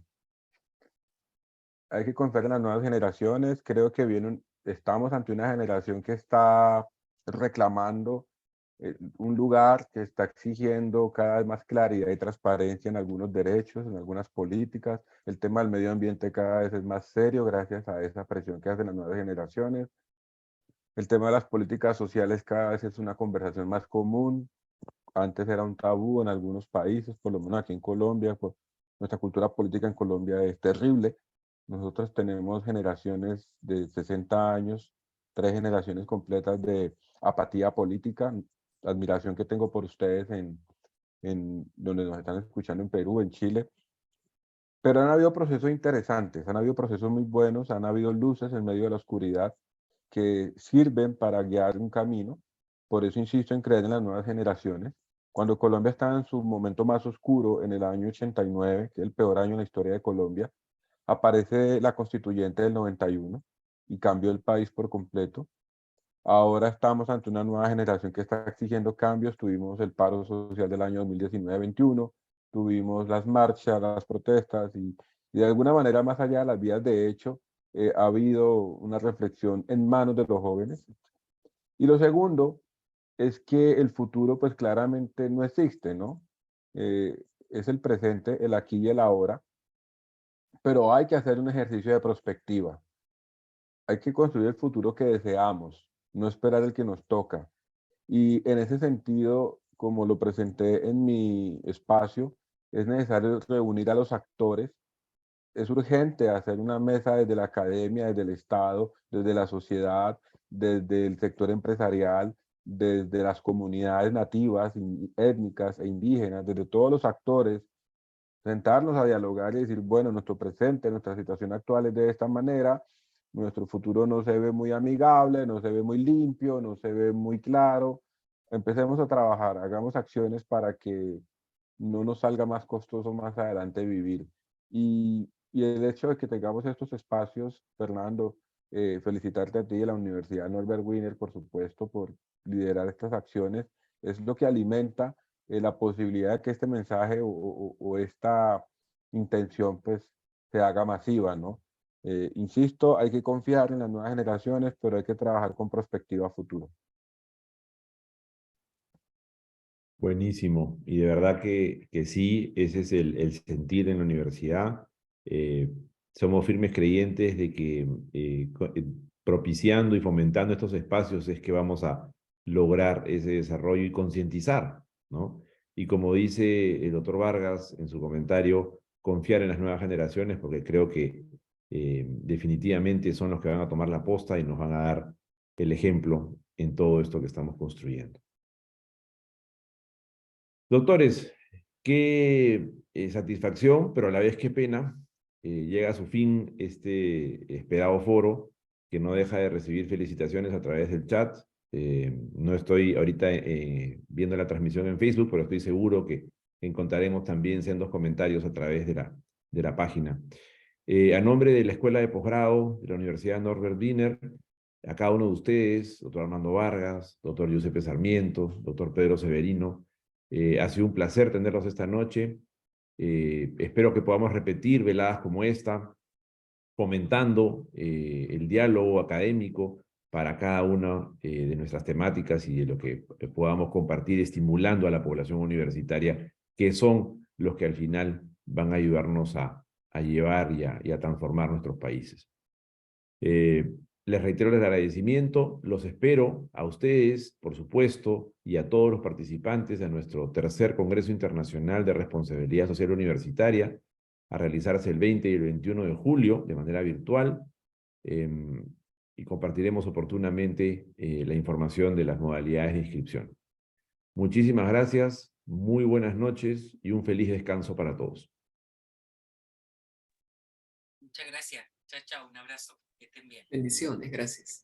Hay que confiar en las nuevas generaciones. Creo que estamos ante una generación que está reclamando un lugar, que está exigiendo cada vez más claridad y transparencia en algunos derechos, en algunas políticas. El tema del medio ambiente cada vez es más serio gracias a esa presión que hacen las nuevas generaciones. El tema de las políticas sociales cada vez es una conversación más común. Antes era un tabú en algunos países, por lo menos aquí en Colombia. Nuestra cultura política en Colombia es terrible. Nosotros tenemos generaciones de 60 años, 3 generaciones completas de apatía política. La admiración que tengo por ustedes en donde nos están escuchando en Perú, en Chile. Pero han habido procesos interesantes, han habido procesos muy buenos, han habido luces en medio de la oscuridad que sirven para guiar un camino. Por eso insisto en creer en las nuevas generaciones. Cuando Colombia estaba en su momento más oscuro, en el año 89, que es el peor año en la historia de Colombia, aparece la constituyente del 91, y cambió el país por completo. Ahora estamos ante una nueva generación que está exigiendo cambios. Tuvimos el paro social del año 2019-21, tuvimos las marchas, las protestas y de alguna manera, más allá de las vías de hecho, ha habido una reflexión en manos de los jóvenes. Y lo segundo es que el futuro pues claramente no existe, ¿no? Es el presente, el aquí y el ahora, pero hay que hacer un ejercicio de prospectiva. Hay que construir el futuro que deseamos, no esperar el que nos toca. Y en ese sentido, como lo presenté en mi espacio, es necesario reunir a los actores. Es urgente hacer una mesa desde la academia, desde el Estado, desde la sociedad, desde el sector empresarial, desde las comunidades nativas, étnicas e indígenas, desde todos los actores, sentarnos a dialogar y decir, bueno, nuestro presente, nuestra situación actual es de esta manera, nuestro futuro no se ve muy amigable, no se ve muy limpio, no se ve muy claro. Empecemos a trabajar, hagamos acciones para que no nos salga más costoso más adelante vivir. Y el hecho de que tengamos estos espacios, Fernando, felicitarte a ti y a la Universidad Norbert Wiener, por supuesto, por liderar estas acciones, es lo que alimenta la posibilidad de que este mensaje o esta intención pues se haga masiva, ¿no? Insisto, hay que confiar en las nuevas generaciones, pero hay que trabajar con perspectiva a futuro. Buenísimo. Y de verdad que sí, ese es el sentir en la universidad. Somos firmes creyentes de que propiciando y fomentando estos espacios es que vamos a lograr ese desarrollo y concientizar, ¿no? Y como dice el doctor Vargas en su comentario, confiar en las nuevas generaciones, porque creo que definitivamente son los que van a tomar la posta y nos van a dar el ejemplo en todo esto que estamos construyendo. Doctores, qué satisfacción, pero a la vez qué pena. Llega a su fin este esperado foro, que no deja de recibir felicitaciones a través del chat. No estoy ahorita viendo la transmisión en Facebook, pero estoy seguro que encontraremos también sendos comentarios a través de la página. A nombre de la Escuela de Posgrado de la Universidad Norbert Wiener, a cada uno de ustedes, doctor Armando Vargas, doctor Giuseppe Sarmiento, doctor Pedro Severino, ha sido un placer tenerlos esta noche. Espero que podamos repetir veladas como esta, fomentando el diálogo académico para cada una de nuestras temáticas y de lo que podamos compartir, estimulando a la población universitaria, que son los que al final van a ayudarnos a llevar y a transformar nuestros países. Les reitero el agradecimiento, los espero a ustedes, por supuesto, y a todos los participantes de nuestro tercer Congreso Internacional de Responsabilidad Social Universitaria, a realizarse el 20 y el 21 de julio de manera virtual, y compartiremos oportunamente la información de las modalidades de inscripción. Muchísimas gracias, muy buenas noches y un feliz descanso para todos. Muchas gracias. Chao, chao. Un abrazo. Que estén bien. Bendiciones, gracias.